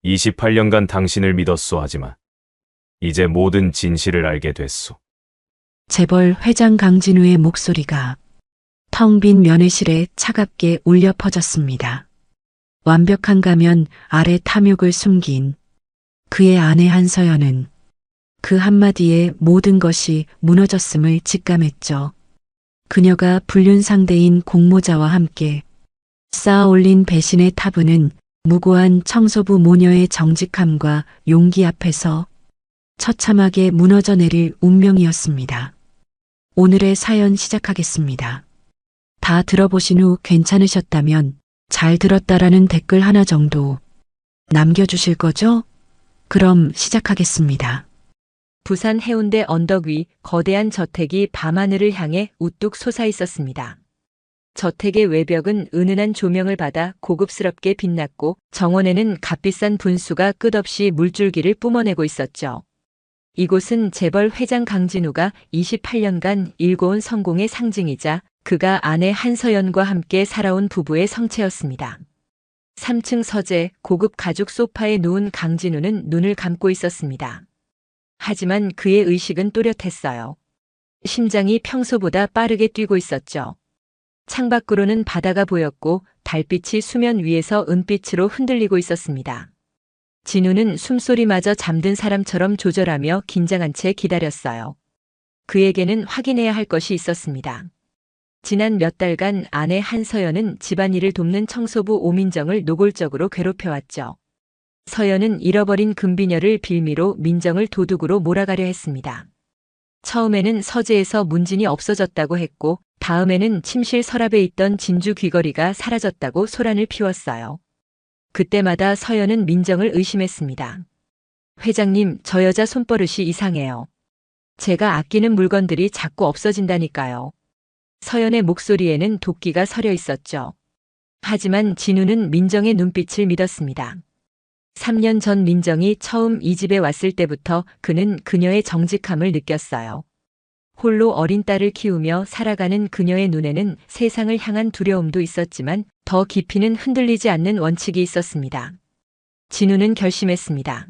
28년간 당신을 믿었소. 하지만 이제 모든 진실을 알게 됐소. 재벌 회장 강진우의 목소리가 텅 빈 면회실에 차갑게 울려 퍼졌습니다. 완벽한 가면 아래 탐욕을 숨긴 그의 아내 한서연은 그 한마디에 모든 것이 무너졌음을 직감했죠. 그녀가 불륜 상대인 공모자와 함께 쌓아 올린 배신의 타부는 무고한 청소부 모녀의 정직함과 용기 앞에서 처참하게 무너져 내릴 운명이었습니다. 오늘의 사연 시작하겠습니다. 다 들어보신 후 괜찮으셨다면 잘 들었다라는 댓글 하나 정도 남겨주실 거죠? 그럼 시작하겠습니다. 부산 해운대 언덕 위 거대한 저택이 밤하늘을 향해 우뚝 솟아 있었습니다. 저택의 외벽은 은은한 조명을 받아 고급스럽게 빛났고 정원에는 값비싼 분수가 끝없이 물줄기를 뿜어내고 있었죠. 이곳은 재벌 회장 강진우가 28년간 일궈온 성공의 상징이자 그가 아내 한서연과 함께 살아온 부부의 성체였습니다. 3층 서재 고급 가죽 소파에 누운 강진우는 눈을 감고 있었습니다. 하지만 그의 의식은 또렷했어요. 심장이 평소보다 빠르게 뛰고 있었죠. 창밖으로는 바다가 보였고 달빛이 수면 위에서 은빛으로 흔들리고 있었습니다. 진우는 숨소리마저 잠든 사람처럼 조절하며 긴장한 채 기다렸어요. 그에게는 확인해야 할 것이 있었습니다. 지난 몇 달간 아내 한서연은 집안일을 돕는 청소부 오민정을 노골적으로 괴롭혀왔죠. 서연은 잃어버린 금비녀를 빌미로 민정을 도둑으로 몰아가려 했습니다. 처음에는 서재에서 문진이 없어졌다고 했고 다음에는 침실 서랍에 있던 진주 귀걸이가 사라졌다고 소란을 피웠어요. 그때마다 서연은 민정을 의심했습니다. 회장님, 저 여자 손버릇이 이상해요. 제가 아끼는 물건들이 자꾸 없어진다니까요. 서연의 목소리에는 도끼가 서려 있었죠. 하지만 진우는 민정의 눈빛을 믿었습니다. 3년 전 민정이 처음 이 집에 왔을 때부터 그는 그녀의 정직함을 느꼈어요. 홀로 어린 딸을 키우며 살아가는 그녀의 눈에는 세상을 향한 두려움도 있었지만 더 깊이는 흔들리지 않는 원칙이 있었습니다. 진우는 결심했습니다.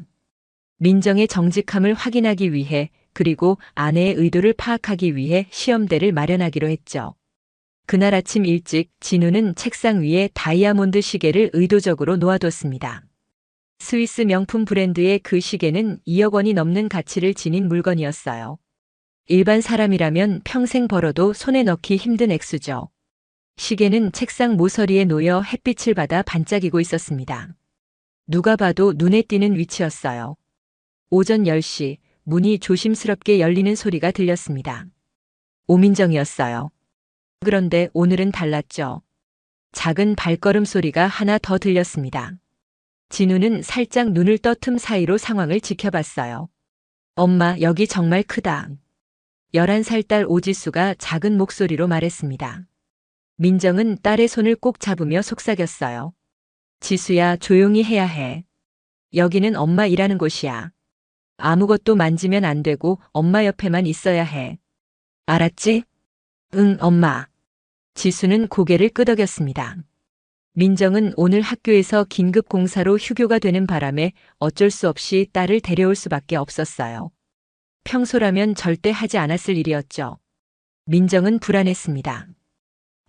민정의 정직함을 확인하기 위해 그리고 아내의 의도를 파악하기 위해 시험대를 마련하기로 했죠. 그날 아침 일찍 진우는 책상 위에 다이아몬드 시계를 의도적으로 놓아뒀습니다. 스위스 명품 브랜드의 그 시계는 2억 원이 넘는 가치를 지닌 물건이었어요. 일반 사람이라면 평생 벌어도 손에 넣기 힘든 액수죠. 시계는 책상 모서리에 놓여 햇빛을 받아 반짝이고 있었습니다. 누가 봐도 눈에 띄는 위치였어요. 오전 10시 문이 조심스럽게 열리는 소리가 들렸습니다. 오민정이었어요. 그런데 오늘은 달랐죠. 작은 발걸음 소리가 하나 더 들렸습니다. 진우는 살짝 눈을 떠 틈 사이로 상황을 지켜봤어요. 엄마, 여기 정말 크다. 11살 딸 오지수가 작은 목소리로 말했습니다. 민정은 딸의 손을 꼭 잡으며 속삭였어요. 지수야, 조용히 해야 해. 여기는 엄마 일하는 곳이야. 아무것도 만지면 안 되고 엄마 옆에만 있어야 해. 알았지? 응, 엄마. 지수는 고개를 끄덕였습니다. 민정은 오늘 학교에서 긴급 공사로 휴교가 되는 바람에 어쩔 수 없이 딸을 데려올 수밖에 없었어요. 평소라면 절대 하지 않았을 일이었죠. 민정은 불안했습니다.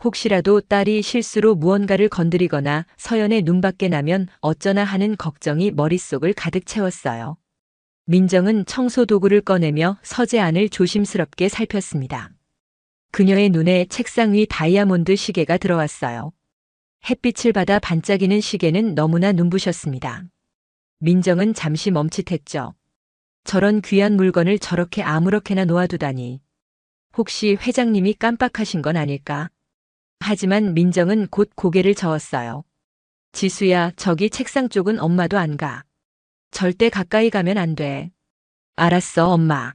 혹시라도 딸이 실수로 무언가를 건드리거나 서연의 눈밖에 나면 어쩌나 하는 걱정이 머릿속을 가득 채웠어요. 민정은 청소 도구를 꺼내며 서재 안을 조심스럽게 살폈습니다. 그녀의 눈에 책상 위 다이아몬드 시계가 들어왔어요. 햇빛을 받아 반짝이는 시계는 너무나 눈부셨습니다. 민정은 잠시 멈칫했죠. 저런 귀한 물건을 저렇게 아무렇게나 놓아두다니. 혹시 회장님이 깜빡하신 건 아닐까? 하지만 민정은 곧 고개를 저었어요. 지수야, 저기 책상 쪽은 엄마도 안 가. 절대 가까이 가면 안 돼. 알았어, 엄마.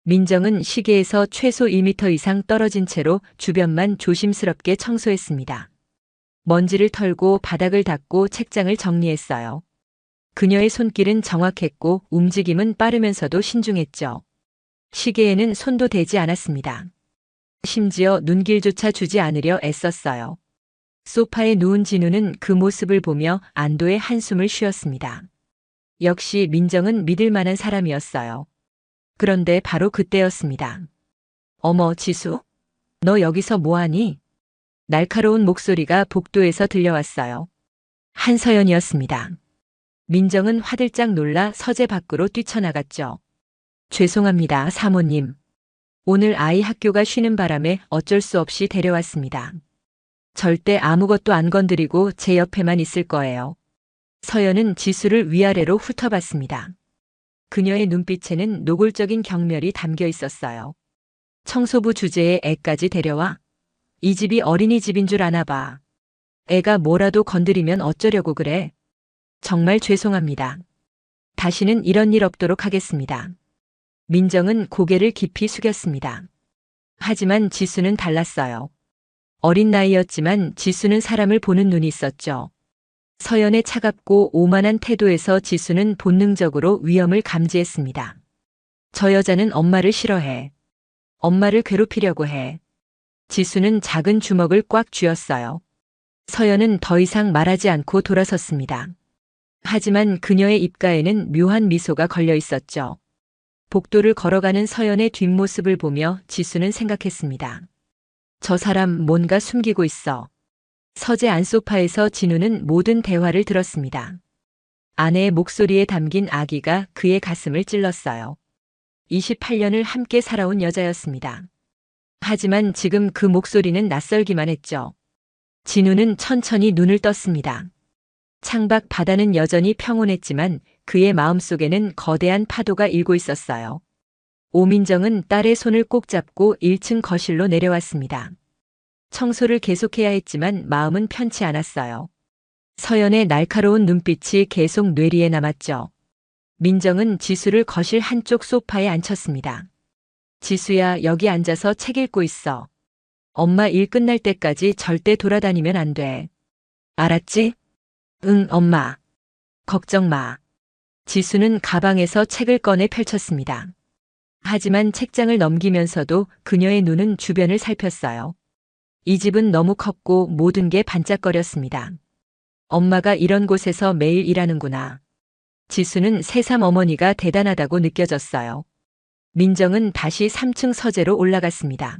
민정은 시계에서 최소 1m 이상 떨어진 채로 주변만 조심스럽게 청소했습니다. 먼지를 털고 바닥을 닦고 책장을 정리했어요. 그녀의 손길은 정확했고 움직임은 빠르면서도 신중했죠. 시계에는 손도 대지 않았습니다. 심지어 눈길조차 주지 않으려 애썼어요. 소파에 누운 진우는 그 모습을 보며 안도의 한숨을 쉬었습니다. 역시 민정은 믿을 만한 사람이었어요. 그런데 바로 그때였습니다. 어머, 지수? 너 여기서 뭐하니? 날카로운 목소리가 복도에서 들려왔어요. 한서연이었습니다. 민정은 화들짝 놀라 서재 밖으로 뛰쳐나갔죠. 죄송합니다, 사모님. 오늘 아이 학교가 쉬는 바람에 어쩔 수 없이 데려왔습니다. 절대 아무것도 안 건드리고 제 옆에만 있을 거예요. 서연은 지수를 위아래로 훑어봤습니다. 그녀의 눈빛에는 노골적인 경멸이 담겨 있었어요. 청소부 주제에 애까지 데려와? 이 집이 어린이집인 줄 아나 봐. 애가 뭐라도 건드리면 어쩌려고 그래? 정말 죄송합니다. 다시는 이런 일 없도록 하겠습니다. 민정은 고개를 깊이 숙였습니다. 하지만 지수는 달랐어요. 어린 나이였지만 지수는 사람을 보는 눈이 있었죠. 서연의 차갑고 오만한 태도에서 지수는 본능적으로 위험을 감지했습니다. 저 여자는 엄마를 싫어해. 엄마를 괴롭히려고 해. 지수는 작은 주먹을 꽉 쥐었어요. 서연은 더 이상 말하지 않고 돌아섰습니다. 하지만 그녀의 입가에는 묘한 미소가 걸려 있었죠. 복도를 걸어가는 서연의 뒷모습을 보며 지수는 생각했습니다. 저 사람 뭔가 숨기고 있어. 서재 안소파에서 진우는 모든 대화를 들었습니다. 아내의 목소리에 담긴 악의가 그의 가슴을 찔렀어요. 28년을 함께 살아온 여자였습니다. 하지만 지금 그 목소리는 낯설기만 했죠. 진우는 천천히 눈을 떴습니다. 창밖 바다는 여전히 평온했지만 그의 마음속에는 거대한 파도가 일고 있었어요. 오민정은 딸의 손을 꼭 잡고 1층 거실로 내려왔습니다. 청소를 계속해야 했지만 마음은 편치 않았어요. 서연의 날카로운 눈빛이 계속 뇌리에 남았죠. 민정은 지수를 거실 한쪽 소파에 앉혔습니다. 지수야, 여기 앉아서 책 읽고 있어. 엄마 일 끝날 때까지 절대 돌아다니면 안 돼. 알았지? 응, 엄마. 걱정 마. 지수는 가방에서 책을 꺼내 펼쳤습니다. 하지만 책장을 넘기면서도 그녀의 눈은 주변을 살폈어요. 이 집은 너무 컸고 모든 게 반짝거렸습니다. 엄마가 이런 곳에서 매일 일하는구나. 지수는 새삼 어머니가 대단하다고 느껴졌어요. 민정은 다시 3층 서재로 올라갔습니다.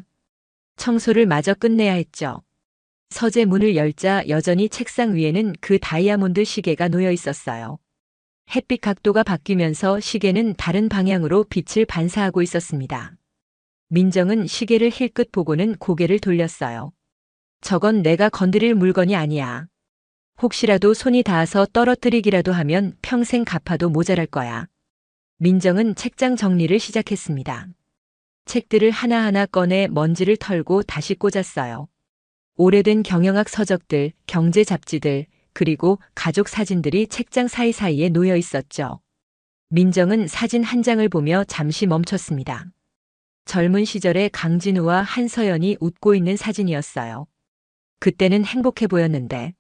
청소를 마저 끝내야 했죠. 서재 문을 열자 여전히 책상 위에는 그 다이아몬드 시계가 놓여 있었어요. 햇빛 각도가 바뀌면서 시계는 다른 방향으로 빛을 반사하고 있었습니다. 민정은 시계를 힐끗 보고는 고개를 돌렸어요. 저건 내가 건드릴 물건이 아니야. 혹시라도 손이 닿아서 떨어뜨리기라도 하면 평생 갚아도 모자랄 거야. 민정은 책장 정리를 시작했습니다. 책들을 하나하나 꺼내 먼지를 털고 다시 꽂았어요. 오래된 경영학 서적들, 경제 잡지들, 그리고 가족 사진들이 책장 사이사이에 놓여 있었죠. 민정은 사진 한 장을 보며 잠시 멈췄습니다. 젊은 시절의 강진우와 한서연이 웃고 있는 사진이었어요. 그때는 행복해 보였는데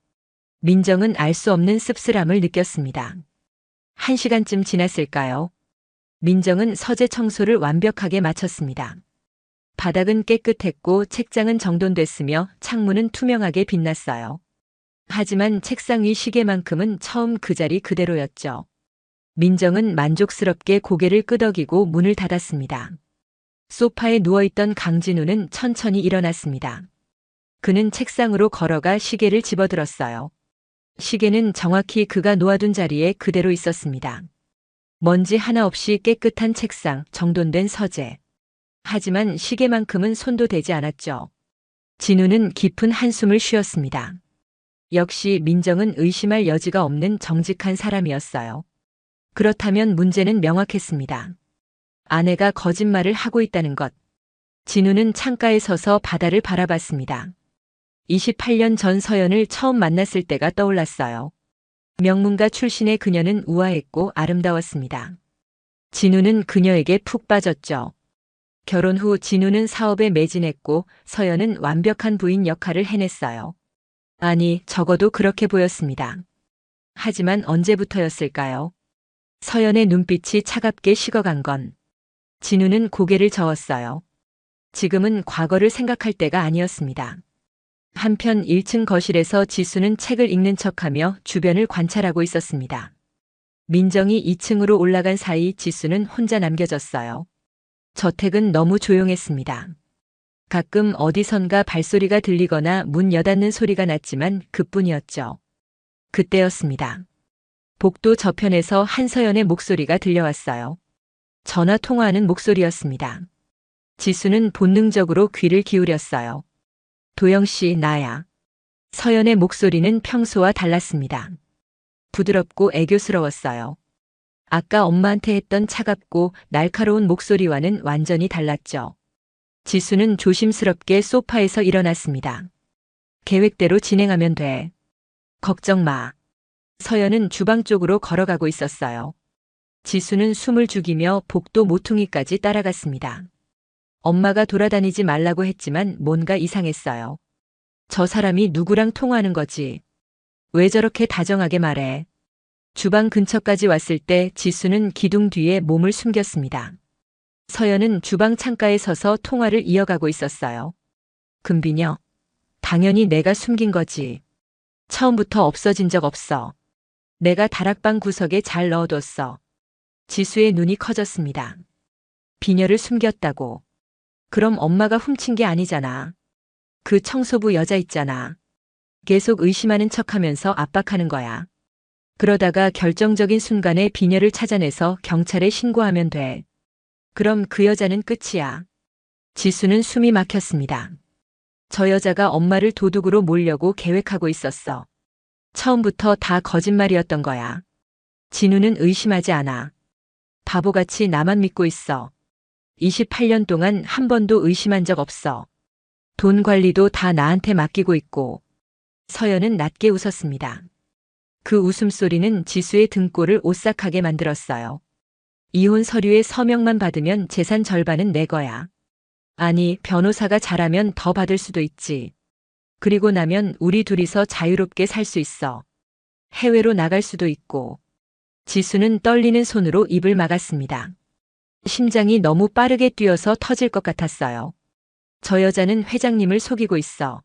민정은 알 수 없는 씁쓸함을 느꼈습니다. 1시간쯤 지났을까요? 민정은 서재 청소를 완벽하게 마쳤습니다. 바닥은 깨끗했고 책장은 정돈됐으며 창문은 투명하게 빛났어요. 하지만 책상 위 시계만큼은 처음 그 자리 그대로였죠. 민정은 만족스럽게 고개를 끄덕이고 문을 닫았습니다. 소파에 누워있던 강진우는 천천히 일어났습니다. 그는 책상으로 걸어가 시계를 집어들었어요. 시계는 정확히 그가 놓아둔 자리에 그대로 있었습니다. 먼지 하나 없이 깨끗한 책상, 정돈된 서재. 하지만 시계만큼은 손도 대지 않았죠. 진우는 깊은 한숨을 쉬었습니다. 역시 민정은 의심할 여지가 없는 정직한 사람이었어요. 그렇다면 문제는 명확했습니다. 아내가 거짓말을 하고 있다는 것. 진우는 창가에 서서 바다를 바라봤습니다. 28년 전 서연을 처음 만났을 때가 떠올랐어요. 명문가 출신의 그녀는 우아했고 아름다웠습니다. 진우는 그녀에게 푹 빠졌죠. 결혼 후 진우는 사업에 매진했고 서연은 완벽한 부인 역할을 해냈어요. 아니, 적어도 그렇게 보였습니다. 하지만 언제부터였을까요? 서연의 눈빛이 차갑게 식어간 건 진우는 고개를 저었어요. 지금은 과거를 생각할 때가 아니었습니다. 한편 1층 거실에서 지수는 책을 읽는 척하며 주변을 관찰하고 있었습니다. 민정이 2층으로 올라간 사이 지수는 혼자 남겨졌어요. 저택은 너무 조용했습니다. 가끔 어디선가 발소리가 들리거나 문 여닫는 소리가 났지만 그뿐이었죠. 그때였습니다. 복도 저편에서 한서연의 목소리가 들려왔어요. 전화 통화하는 목소리였습니다. 지수는 본능적으로 귀를 기울였어요. 도영 씨, 나야. 서연의 목소리는 평소와 달랐습니다. 부드럽고 애교스러웠어요. 아까 엄마한테 했던 차갑고 날카로운 목소리와는 완전히 달랐죠. 지수는 조심스럽게 소파에서 일어났습니다. 계획대로 진행하면 돼. 걱정 마. 서연은 주방 쪽으로 걸어가고 있었어요. 지수는 숨을 죽이며 복도 모퉁이까지 따라갔습니다. 엄마가 돌아다니지 말라고 했지만 뭔가 이상했어요. 저 사람이 누구랑 통화하는 거지? 왜 저렇게 다정하게 말해? 주방 근처까지 왔을 때 지수는 기둥 뒤에 몸을 숨겼습니다. 서연은 주방 창가에 서서 통화를 이어가고 있었어요. 금비녀, 당연히 내가 숨긴 거지. 처음부터 없어진 적 없어. 내가 다락방 구석에 잘 넣어뒀어. 지수의 눈이 커졌습니다. 비녀를 숨겼다고. 그럼 엄마가 훔친 게 아니잖아. 그 청소부 여자 있잖아. 계속 의심하는 척하면서 압박하는 거야. 그러다가 결정적인 순간에 비녀를 찾아내서 경찰에 신고하면 돼. 그럼 그 여자는 끝이야. 지수는 숨이 막혔습니다. 저 여자가 엄마를 도둑으로 몰려고 계획하고 있었어. 처음부터 다 거짓말이었던 거야. 진우는 의심하지 않아. 바보같이 나만 믿고 있어. 28년 동안 한 번도 의심한 적 없어. 돈 관리도 다 나한테 맡기고 있고. 서연은 낮게 웃었습니다. 그 웃음소리는 지수의 등골을 오싹하게 만들었어요. 이혼 서류에 서명만 받으면 재산 절반은 내 거야. 아니, 변호사가 잘하면 더 받을 수도 있지. 그리고 나면 우리 둘이서 자유롭게 살 수 있어. 해외로 나갈 수도 있고. 지수는 떨리는 손으로 입을 막았습니다. 심장이 너무 빠르게 뛰어서 터질 것 같았어요. 저 여자는 회장님을 속이고 있어.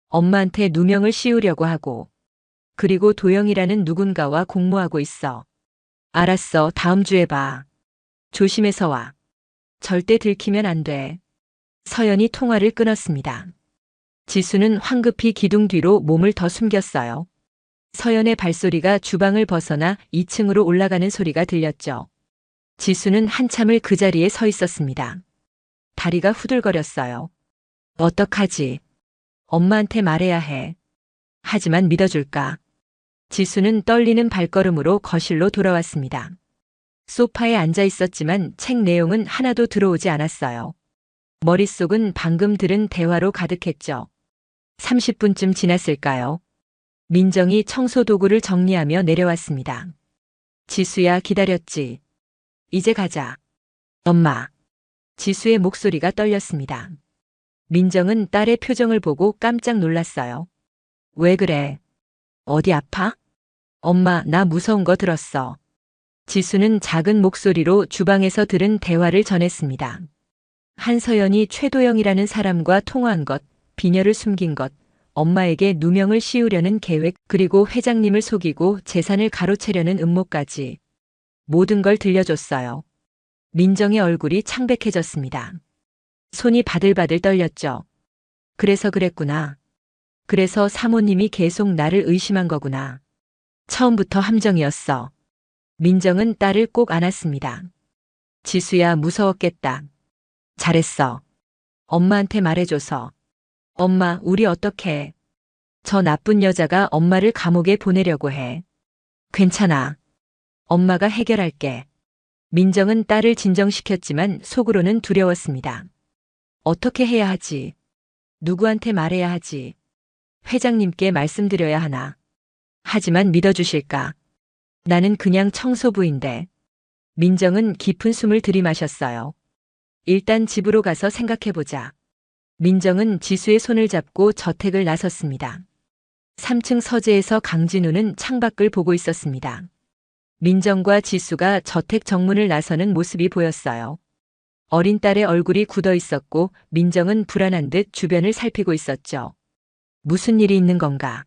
엄마한테 누명을 씌우려고 하고. 그리고 도영이라는 누군가와 공모하고 있어. 알았어, 다음 주에 봐. 조심해서 와. 절대 들키면 안 돼. 서연이 통화를 끊었습니다. 지수는 황급히 기둥 뒤로 몸을 더 숨겼어요. 서연의 발소리가 주방을 벗어나 2층으로 올라가는 소리가 들렸죠. 지수는 한참을 그 자리에 서 있었습니다. 다리가 후들거렸어요. 어떡하지? 엄마한테 말해야 해. 하지만 믿어줄까? 지수는 떨리는 발걸음으로 거실로 돌아왔습니다. 소파에 앉아 있었지만 책 내용은 하나도 들어오지 않았어요. 머릿속은 방금 들은 대화로 가득했죠. 30분쯤 지났을까요? 민정이 청소 도구를 정리하며 내려왔습니다. 지수야, 기다렸지. 이제 가자. 엄마. 지수의 목소리가 떨렸습니다. 민정은 딸의 표정을 보고 깜짝 놀랐어요. 왜 그래? 어디 아파? 엄마, 나 무서운 거 들었어. 지수는 작은 목소리로 주방에서 들은 대화를 전했습니다. 한서연이 최도영이라는 사람과 통화한 것, 비녀를 숨긴 것, 엄마에게 누명을 씌우려는 계획, 그리고 회장님을 속이고 재산을 가로채려는 음모까지. 모든 걸 들려줬어요. 민정의 얼굴이 창백해졌습니다. 손이 바들바들 떨렸죠. 그래서 그랬구나. 그래서 사모님이 계속 나를 의심한 거구나. 처음부터 함정이었어. 민정은 딸을 꼭 안았습니다. 지수야, 무서웠겠다. 잘했어. 엄마한테 말해줘서. 엄마, 우리 어떡해. 저 나쁜 여자가 엄마를 감옥에 보내려고 해. 괜찮아. 엄마가 해결할게. 민정은 딸을 진정시켰지만 속으로는 두려웠습니다. 어떻게 해야 하지? 누구한테 말해야 하지? 회장님께 말씀드려야 하나? 하지만 믿어주실까? 나는 그냥 청소부인데. 민정은 깊은 숨을 들이마셨어요. 일단 집으로 가서 생각해보자. 민정은 지수의 손을 잡고 저택을 나섰습니다. 3층 서재에서 강진우는 창밖을 보고 있었습니다. 민정과 지수가 저택 정문을 나서는 모습이 보였어요. 어린 딸의 얼굴이 굳어 있었고 민정은 불안한 듯 주변을 살피고 있었죠. 무슨 일이 있는 건가?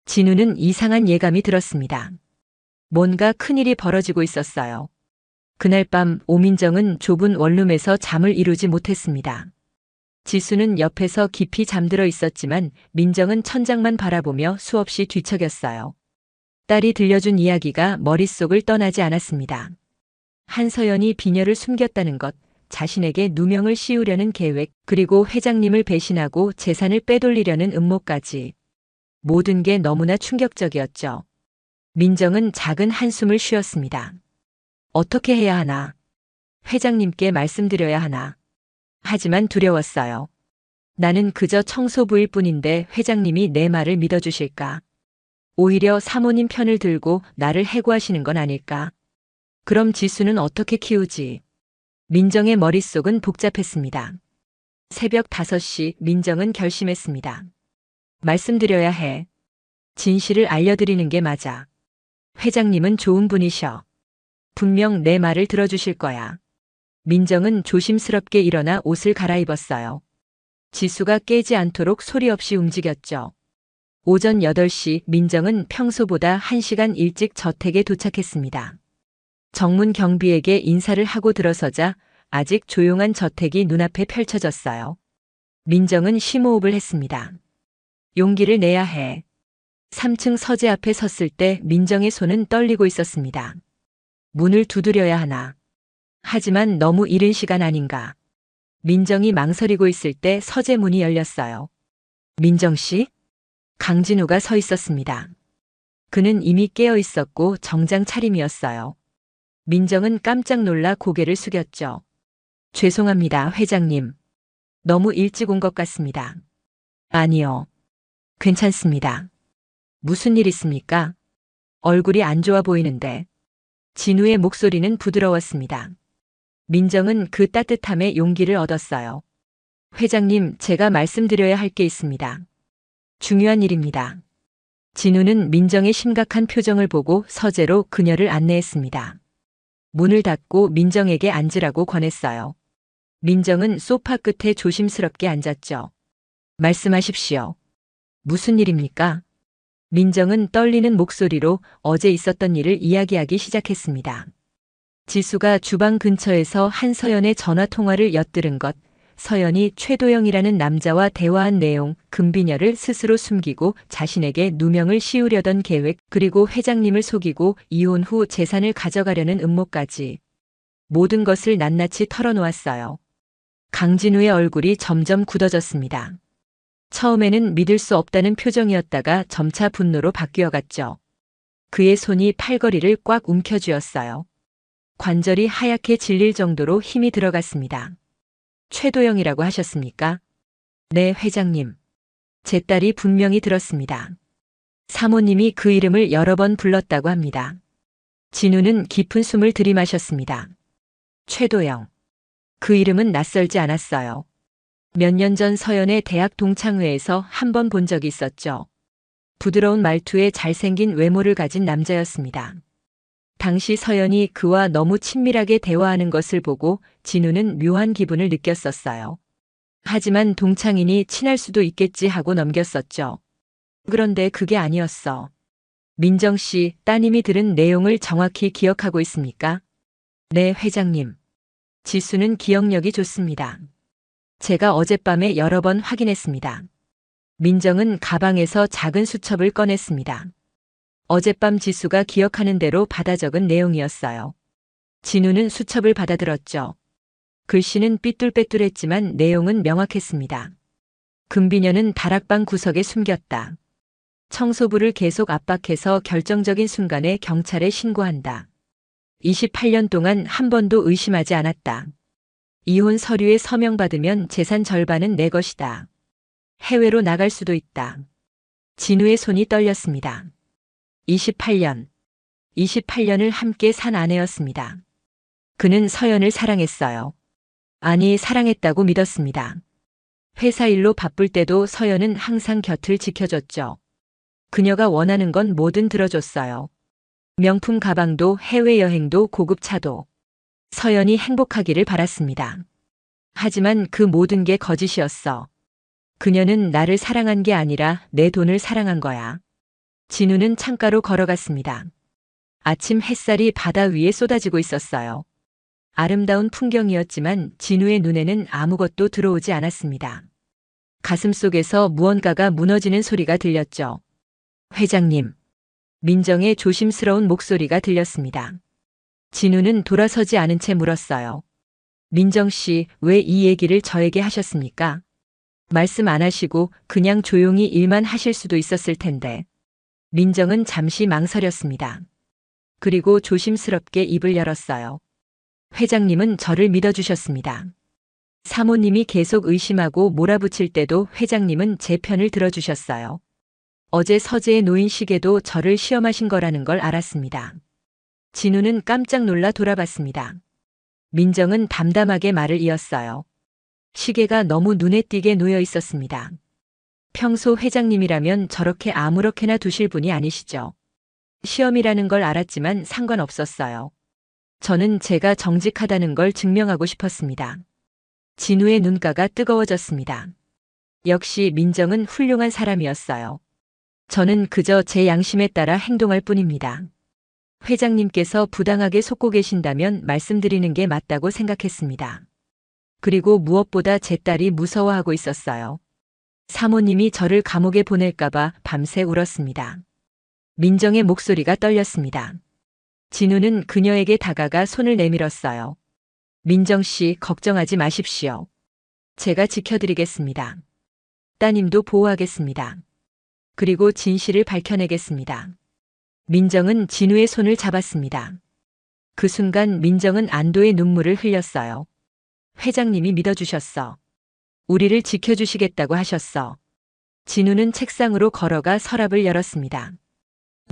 진우는 이상한 예감이 들었습니다. 뭔가 큰일이 벌어지고 있었어요. 그날 밤 오민정은 좁은 원룸에서 잠을 이루지 못했습니다. 지수는 옆에서 깊이 잠들어 있었지만 민정은 천장만 바라보며 수없이 뒤척였어요. 딸이 들려준 이야기가 머릿속을 떠나지 않았습니다. 한서연이 비녀를 숨겼다는 것, 자신에게 누명을 씌우려는 계획, 그리고 회장님을 배신하고 재산을 빼돌리려는 음모까지. 모든 게 너무나 충격적이었죠. 민정은 작은 한숨을 쉬었습니다. 어떻게 해야 하나? 회장님께 말씀드려야 하나? 하지만 두려웠어요. 나는 그저 청소부일 뿐인데 회장님이 내 말을 믿어주실까? 오히려 사모님 편을 들고 나를 해고하시는 건 아닐까? 그럼 지수는 어떻게 키우지? 민정의 머릿속은 복잡했습니다. 새벽 5시 민정은 결심했습니다. 말씀드려야 해. 진실을 알려드리는 게 맞아. 회장님은 좋은 분이셔. 분명 내 말을 들어주실 거야. 민정은 조심스럽게 일어나 옷을 갈아입었어요. 지수가 깨지 않도록 소리 없이 움직였죠. 오전 8시 민정은 평소보다 1시간 일찍 저택에 도착했습니다. 정문 경비에게 인사를 하고 들어서자 아직 조용한 저택이 눈앞에 펼쳐졌어요. 민정은 심호흡을 했습니다. 용기를 내야 해. 3층 서재 앞에 섰을 때 민정의 손은 떨리고 있었습니다. 문을 두드려야 하나. 하지만 너무 이른 시간 아닌가. 민정이 망설이고 있을 때 서재 문이 열렸어요. 민정 씨? 강진우가 서 있었습니다. 그는 이미 깨어 있었고 정장 차림이었어요. 민정은 깜짝 놀라 고개를 숙였죠. 죄송합니다, 회장님. 너무 일찍 온 것 같습니다. 아니요. 괜찮습니다. 무슨 일 있습니까? 얼굴이 안 좋아 보이는데. 진우의 목소리는 부드러웠습니다. 민정은 그 따뜻함에 용기를 얻었어요. 회장님, 제가 말씀드려야 할 게 있습니다. 중요한 일입니다. 진우는 민정의 심각한 표정을 보고 서재로 그녀를 안내했습니다. 문을 닫고 민정에게 앉으라고 권했어요. 민정은 소파 끝에 조심스럽게 앉았죠. 말씀하십시오. 무슨 일입니까? 민정은 떨리는 목소리로 어제 있었던 일을 이야기하기 시작했습니다. 지수가 주방 근처에서 한서연의 전화 통화를 엿들은 것, 서연이 최도영이라는 남자와 대화한 내용, 금비녀를 스스로 숨기고 자신에게 누명을 씌우려던 계획, 그리고 회장님을 속이고 이혼 후 재산을 가져가려는 음모까지. 모든 것을 낱낱이 털어놓았어요. 강진우의 얼굴이 점점 굳어졌습니다. 처음에는 믿을 수 없다는 표정이었다가 점차 분노로 바뀌어갔죠. 그의 손이 팔걸이를 꽉 움켜쥐었어요. 관절이 하얗게 질릴 정도로 힘이 들어갔습니다. 최도영이라고 하셨습니까? 네, 회장님. 제 딸이 분명히 들었습니다. 사모님이 그 이름을 여러 번 불렀다고 합니다. 진우는 깊은 숨을 들이마셨습니다. 최도영. 그 이름은 낯설지 않았어요. 몇 년 전 서연의 대학 동창회에서 한 번 본 적이 있었죠. 부드러운 말투에 잘생긴 외모를 가진 남자였습니다. 당시 서연이 그와 너무 친밀하게 대화하는 것을 보고 진우는 묘한 기분을 느꼈었어요. 하지만 동창인이 친할 수도 있겠지 하고 넘겼었죠. 그런데 그게 아니었어. 민정 씨, 따님이 들은 내용을 정확히 기억하고 있습니까? 네, 회장님. 지수는 기억력이 좋습니다. 제가 어젯밤에 여러 번 확인했습니다. 민정은 가방에서 작은 수첩을 꺼냈습니다. 어젯밤 지수가 기억하는 대로 받아 적은 내용이었어요. 진우는 수첩을 받아들었죠. 글씨는 삐뚤빼뚤했지만 내용은 명확했습니다. 금비녀는 다락방 구석에 숨겼다. 청소부를 계속 압박해서 결정적인 순간에 경찰에 신고한다. 28년 동안 한 번도 의심하지 않았다. 이혼 서류에 서명받으면 재산 절반은 내 것이다. 해외로 나갈 수도 있다. 진우의 손이 떨렸습니다. 28년을 함께 산 아내였습니다. 그는 서연을 사랑했어요. 아니, 사랑했다고 믿었습니다. 회사 일로 바쁠 때도 서연은 항상 곁을 지켜줬죠. 그녀가 원하는 건 뭐든 들어줬어요. 명품 가방도 해외여행도 고급 차도. 서연이 행복하기를 바랐습니다. 하지만 그 모든 게 거짓이었어. 그녀는 나를 사랑한 게 아니라 내 돈을 사랑한 거야. 진우는 창가로 걸어갔습니다. 아침 햇살이 바다 위에 쏟아지고 있었어요. 아름다운 풍경이었지만 진우의 눈에는 아무것도 들어오지 않았습니다. 가슴속에서 무언가가 무너지는 소리가 들렸죠. 회장님. 민정의 조심스러운 목소리가 들렸습니다. 진우는 돌아서지 않은 채 물었어요. 민정 씨, 왜 이 얘기를 저에게 하셨습니까? 말씀 안 하시고 그냥 조용히 일만 하실 수도 있었을 텐데. 민정은 잠시 망설였습니다. 그리고 조심스럽게 입을 열었어요. 회장님은 저를 믿어주셨습니다. 사모님이 계속 의심하고 몰아붙일 때도 회장님은 제 편을 들어주셨어요. 어제 서재에 놓인 시계도 저를 시험하신 거라는 걸 알았습니다. 진우는 깜짝 놀라 돌아봤습니다. 민정은 담담하게 말을 이었어요. 시계가 너무 눈에 띄게 놓여 있었습니다. 평소 회장님이라면 저렇게 아무렇게나 두실 분이 아니시죠. 시험이라는 걸 알았지만 상관없었어요. 저는 제가 정직하다는 걸 증명하고 싶었습니다. 진우의 눈가가 뜨거워졌습니다. 역시 민정은 훌륭한 사람이었어요. 저는 그저 제 양심에 따라 행동할 뿐입니다. 회장님께서 부당하게 속고 계신다면 말씀드리는 게 맞다고 생각했습니다. 그리고 무엇보다 제 딸이 무서워하고 있었어요. 사모님이 저를 감옥에 보낼까봐 밤새 울었습니다. 민정의 목소리가 떨렸습니다. 진우는 그녀에게 다가가 손을 내밀었어요. 민정 씨, 걱정하지 마십시오. 제가 지켜드리겠습니다. 따님도 보호하겠습니다. 그리고 진실을 밝혀내겠습니다. 민정은 진우의 손을 잡았습니다. 그 순간 민정은 안도의 눈물을 흘렸어요. 회장님이 믿어주셨어. 우리를 지켜주시겠다고 하셨어. 진우는 책상으로 걸어가 서랍을 열었습니다.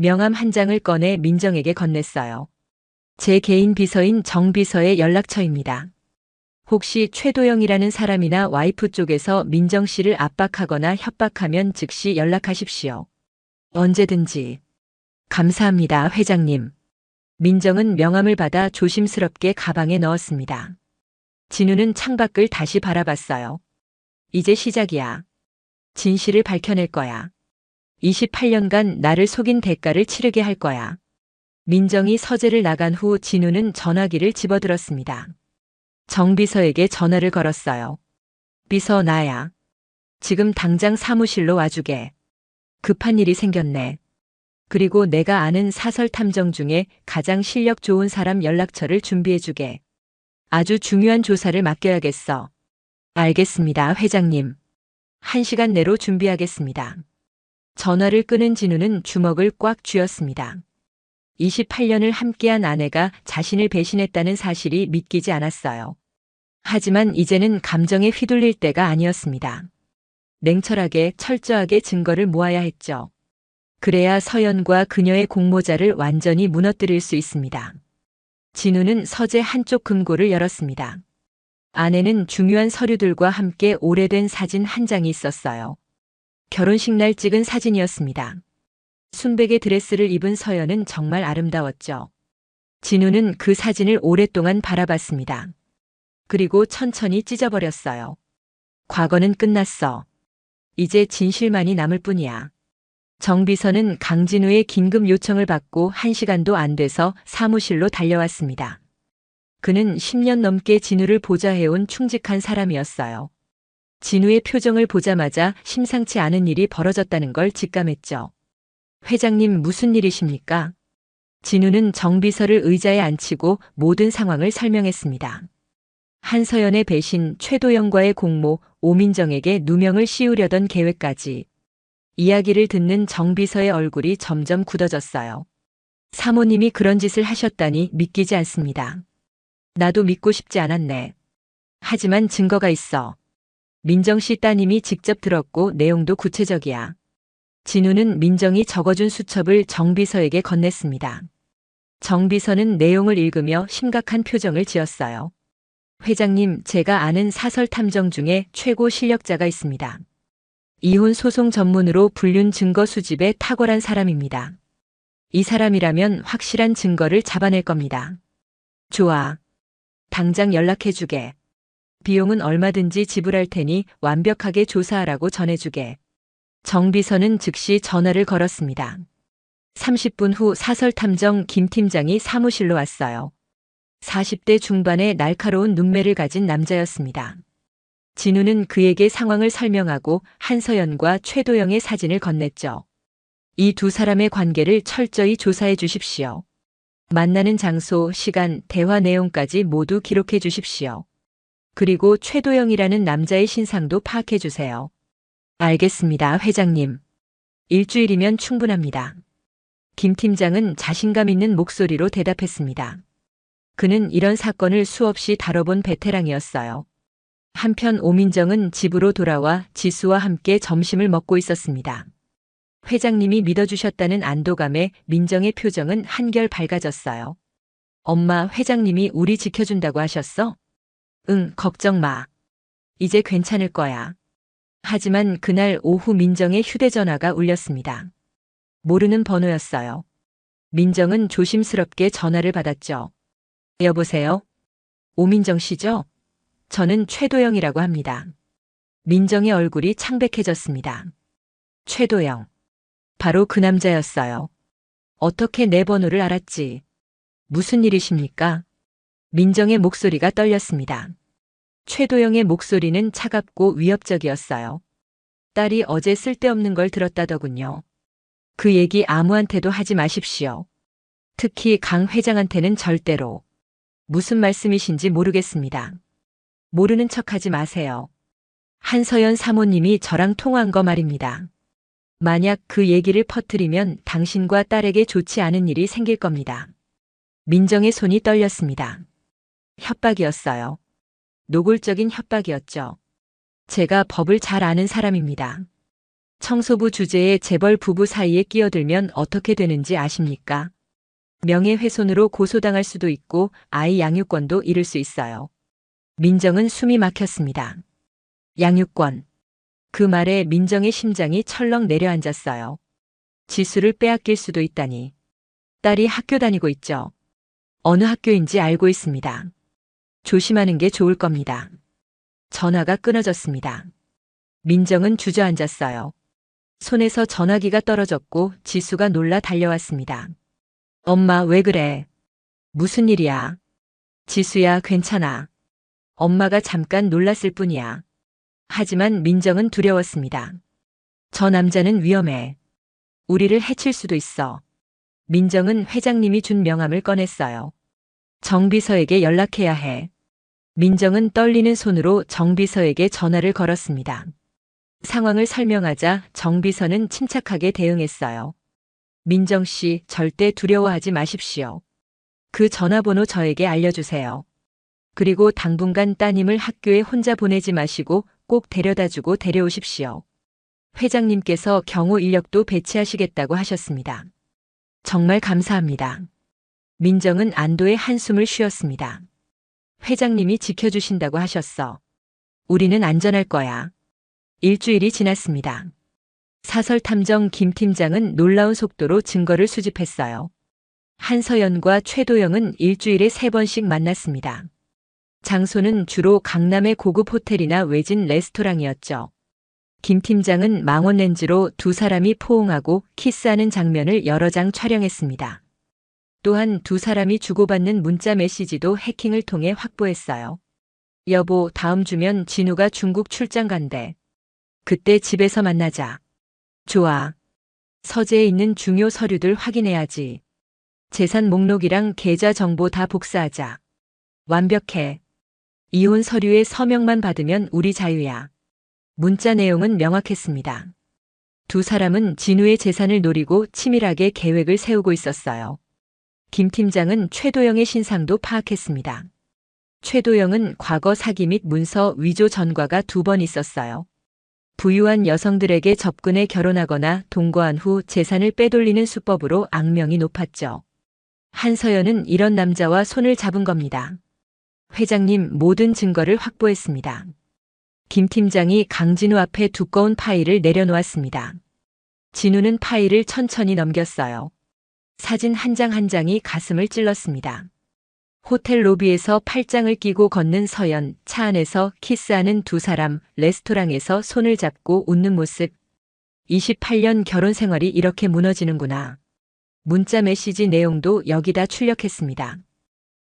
명함 한 장을 꺼내 민정에게 건넸어요. 제 개인 비서인 정 비서의 연락처입니다. 혹시 최도영이라는 사람이나 와이프 쪽에서 민정 씨를 압박하거나 협박하면 즉시 연락하십시오. 언제든지. 감사합니다, 회장님. 민정은 명함을 받아 조심스럽게 가방에 넣었습니다. 진우는 창밖을 다시 바라봤어요. 이제 시작이야. 진실을 밝혀낼 거야. 28년간 나를 속인 대가를 치르게 할 거야. 민정이 서재를 나간 후 진우는 전화기를 집어들었습니다. 정 비서에게 전화를 걸었어요. 비서 나야. 지금 당장 사무실로 와주게. 급한 일이 생겼네. 그리고 내가 아는 사설 탐정 중에 가장 실력 좋은 사람 연락처를 준비해주게. 아주 중요한 조사를 맡겨야겠어. 알겠습니다, 회장님. 1시간 내로 준비하겠습니다. 전화를 끊은 진우는 주먹을 꽉 쥐었습니다. 28년을 함께한 아내가 자신을 배신했다는 사실이 믿기지 않았어요. 하지만 이제는 감정에 휘둘릴 때가 아니었습니다. 냉철하게 철저하게 증거를 모아야 했죠. 그래야 서연과 그녀의 공모자를 완전히 무너뜨릴 수 있습니다. 진우는 서재 한쪽 금고를 열었습니다. 안에는 중요한 서류들과 함께 오래된 사진 한 장이 있었어요. 결혼식 날 찍은 사진이었습니다. 순백의 드레스를 입은 서연은 정말 아름다웠죠. 진우는 그 사진을 오랫동안 바라봤습니다. 그리고 천천히 찢어버렸어요. 과거는 끝났어. 이제 진실만이 남을 뿐이야. 정 비서는 강진우의 긴급 요청을 받고 1시간도 안 돼서 사무실로 달려왔습니다. 그는 10년 넘게 진우를 보좌해온 충직한 사람이었어요. 진우의 표정을 보자마자 심상치 않은 일이 벌어졌다는 걸 직감했죠. 회장님, 무슨 일이십니까? 진우는 정 비서를 의자에 앉히고 모든 상황을 설명했습니다. 한서연의 배신, 최도영과의 공모, 오민정에게 누명을 씌우려던 계획까지. 이야기를 듣는 정 비서의 얼굴이 점점 굳어졌어요. 사모님이 그런 짓을 하셨다니 믿기지 않습니다. 나도 믿고 싶지 않았네. 하지만 증거가 있어. 민정 씨 따님이 직접 들었고 내용도 구체적이야. 진우는 민정이 적어준 수첩을 정 비서에게 건넸습니다. 정 비서는 내용을 읽으며 심각한 표정을 지었어요. 회장님, 제가 아는 사설 탐정 중에 최고 실력자가 있습니다. 이혼 소송 전문으로 불륜 증거 수집에 탁월한 사람입니다. 이 사람이라면 확실한 증거를 잡아낼 겁니다. 좋아. 당장 연락해주게. 비용은 얼마든지 지불할 테니 완벽하게 조사하라고 전해주게. 정 비서는 즉시 전화를 걸었습니다. 30분 후 사설탐정 김 팀장이 사무실로 왔어요. 40대 중반의 날카로운 눈매를 가진 남자였습니다. 진우는 그에게 상황을 설명하고 한서연과 최도영의 사진을 건넸죠. 이 두 사람의 관계를 철저히 조사해 주십시오. 만나는 장소, 시간, 대화 내용까지 모두 기록해 주십시오. 그리고 최도영이라는 남자의 신상도 파악해 주세요. 알겠습니다, 회장님. 일주일이면 충분합니다. 김 팀장은 자신감 있는 목소리로 대답했습니다. 그는 이런 사건을 수없이 다뤄본 베테랑이었어요. 한편 오민정은 집으로 돌아와 지수와 함께 점심을 먹고 있었습니다. 회장님이 믿어주셨다는 안도감에 민정의 표정은 한결 밝아졌어요. 엄마, 회장님이 우리 지켜준다고 하셨어? 응, 걱정 마. 이제 괜찮을 거야. 하지만 그날 오후 민정의 휴대전화가 울렸습니다. 모르는 번호였어요. 민정은 조심스럽게 전화를 받았죠. 여보세요? 오민정 씨죠? 저는 최도영이라고 합니다. 민정의 얼굴이 창백해졌습니다. 최도영. 바로 그 남자였어요. 어떻게 내 번호를 알았지? 무슨 일이십니까? 민정의 목소리가 떨렸습니다. 최도영의 목소리는 차갑고 위협적이었어요. 딸이 어제 쓸데없는 걸 들었다더군요. 그 얘기 아무한테도 하지 마십시오. 특히 강 회장한테는 절대로. 무슨 말씀이신지 모르겠습니다. 모르는 척하지 마세요. 한서연 사모님이 저랑 통화한 거 말입니다. 만약 그 얘기를 퍼뜨리면 당신과 딸에게 좋지 않은 일이 생길 겁니다. 민정의 손이 떨렸습니다. 협박이었어요. 노골적인 협박이었죠. 제가 법을 잘 아는 사람입니다. 청소부 주제에 재벌 부부 사이에 끼어들면 어떻게 되는지 아십니까? 명예훼손으로 고소당할 수도 있고 아이 양육권도 잃을 수 있어요. 민정은 숨이 막혔습니다. 양육권. 그 말에 민정의 심장이 철렁 내려앉았어요. 지수를 빼앗길 수도 있다니. 딸이 학교 다니고 있죠. 어느 학교인지 알고 있습니다. 조심하는 게 좋을 겁니다. 전화가 끊어졌습니다. 민정은 주저앉았어요. 손에서 전화기가 떨어졌고 지수가 놀라 달려왔습니다. 엄마, 왜 그래? 무슨 일이야? 지수야, 괜찮아. 엄마가 잠깐 놀랐을 뿐이야. 하지만 민정은 두려웠습니다. 저 남자는 위험해. 우리를 해칠 수도 있어. 민정은 회장님이 준 명함을 꺼냈어요. 정비서에게 연락해야 해. 민정은 떨리는 손으로 정비서에게 전화를 걸었습니다. 상황을 설명하자 정비서는 침착하게 대응했어요. 민정 씨, 절대 두려워하지 마십시오. 그 전화번호 저에게 알려주세요. 그리고 당분간 따님을 학교에 혼자 보내지 마시고 꼭 데려다주고 데려오십시오. 회장님께서 경호 인력도 배치하시겠다고 하셨습니다. 정말 감사합니다. 민정은 안도의 한숨을 쉬었습니다. 회장님이 지켜주신다고 하셨어. 우리는 안전할 거야. 일주일이 지났습니다. 사설탐정 김 팀장은 놀라운 속도로 증거를 수집했어요. 한서연과 최도영은 일주일에 3번씩 만났습니다. 장소는 주로 강남의 고급 호텔이나 외진 레스토랑이었죠. 김 팀장은 망원렌즈로 두 사람이 포옹하고 키스하는 장면을 여러 장 촬영했습니다. 또한 두 사람이 주고받는 문자 메시지도 해킹을 통해 확보했어요. 여보, 다음 주면 진우가 중국 출장 간대. 그때 집에서 만나자. 좋아. 서재에 있는 중요 서류들 확인해야지. 재산 목록이랑 계좌 정보 다 복사하자. 완벽해. 이혼 서류에 서명만 받으면 우리 자유야. 문자 내용은 명확했습니다. 두 사람은 진우의 재산을 노리고 치밀하게 계획을 세우고 있었어요. 김 팀장은 최도영의 신상도 파악했습니다. 최도영은 과거 사기 및 문서 위조 전과가 2번 있었어요. 부유한 여성들에게 접근해 결혼하거나 동거한 후 재산을 빼돌리는 수법으로 악명이 높았죠. 한서연은 이런 남자와 손을 잡은 겁니다. 회장님, 모든 증거를 확보했습니다. 김 팀장이 강진우 앞에 두꺼운 파일을 내려놓았습니다. 진우는 파일을 천천히 넘겼어요. 사진 한 장 한 장이 가슴을 찔렀습니다. 호텔 로비에서 팔짱을 끼고 걷는 서연, 차 안에서 키스하는 두 사람, 레스토랑에서 손을 잡고 웃는 모습. 28년 결혼 생활이 이렇게 무너지는구나. 문자 메시지 내용도 여기다 출력했습니다.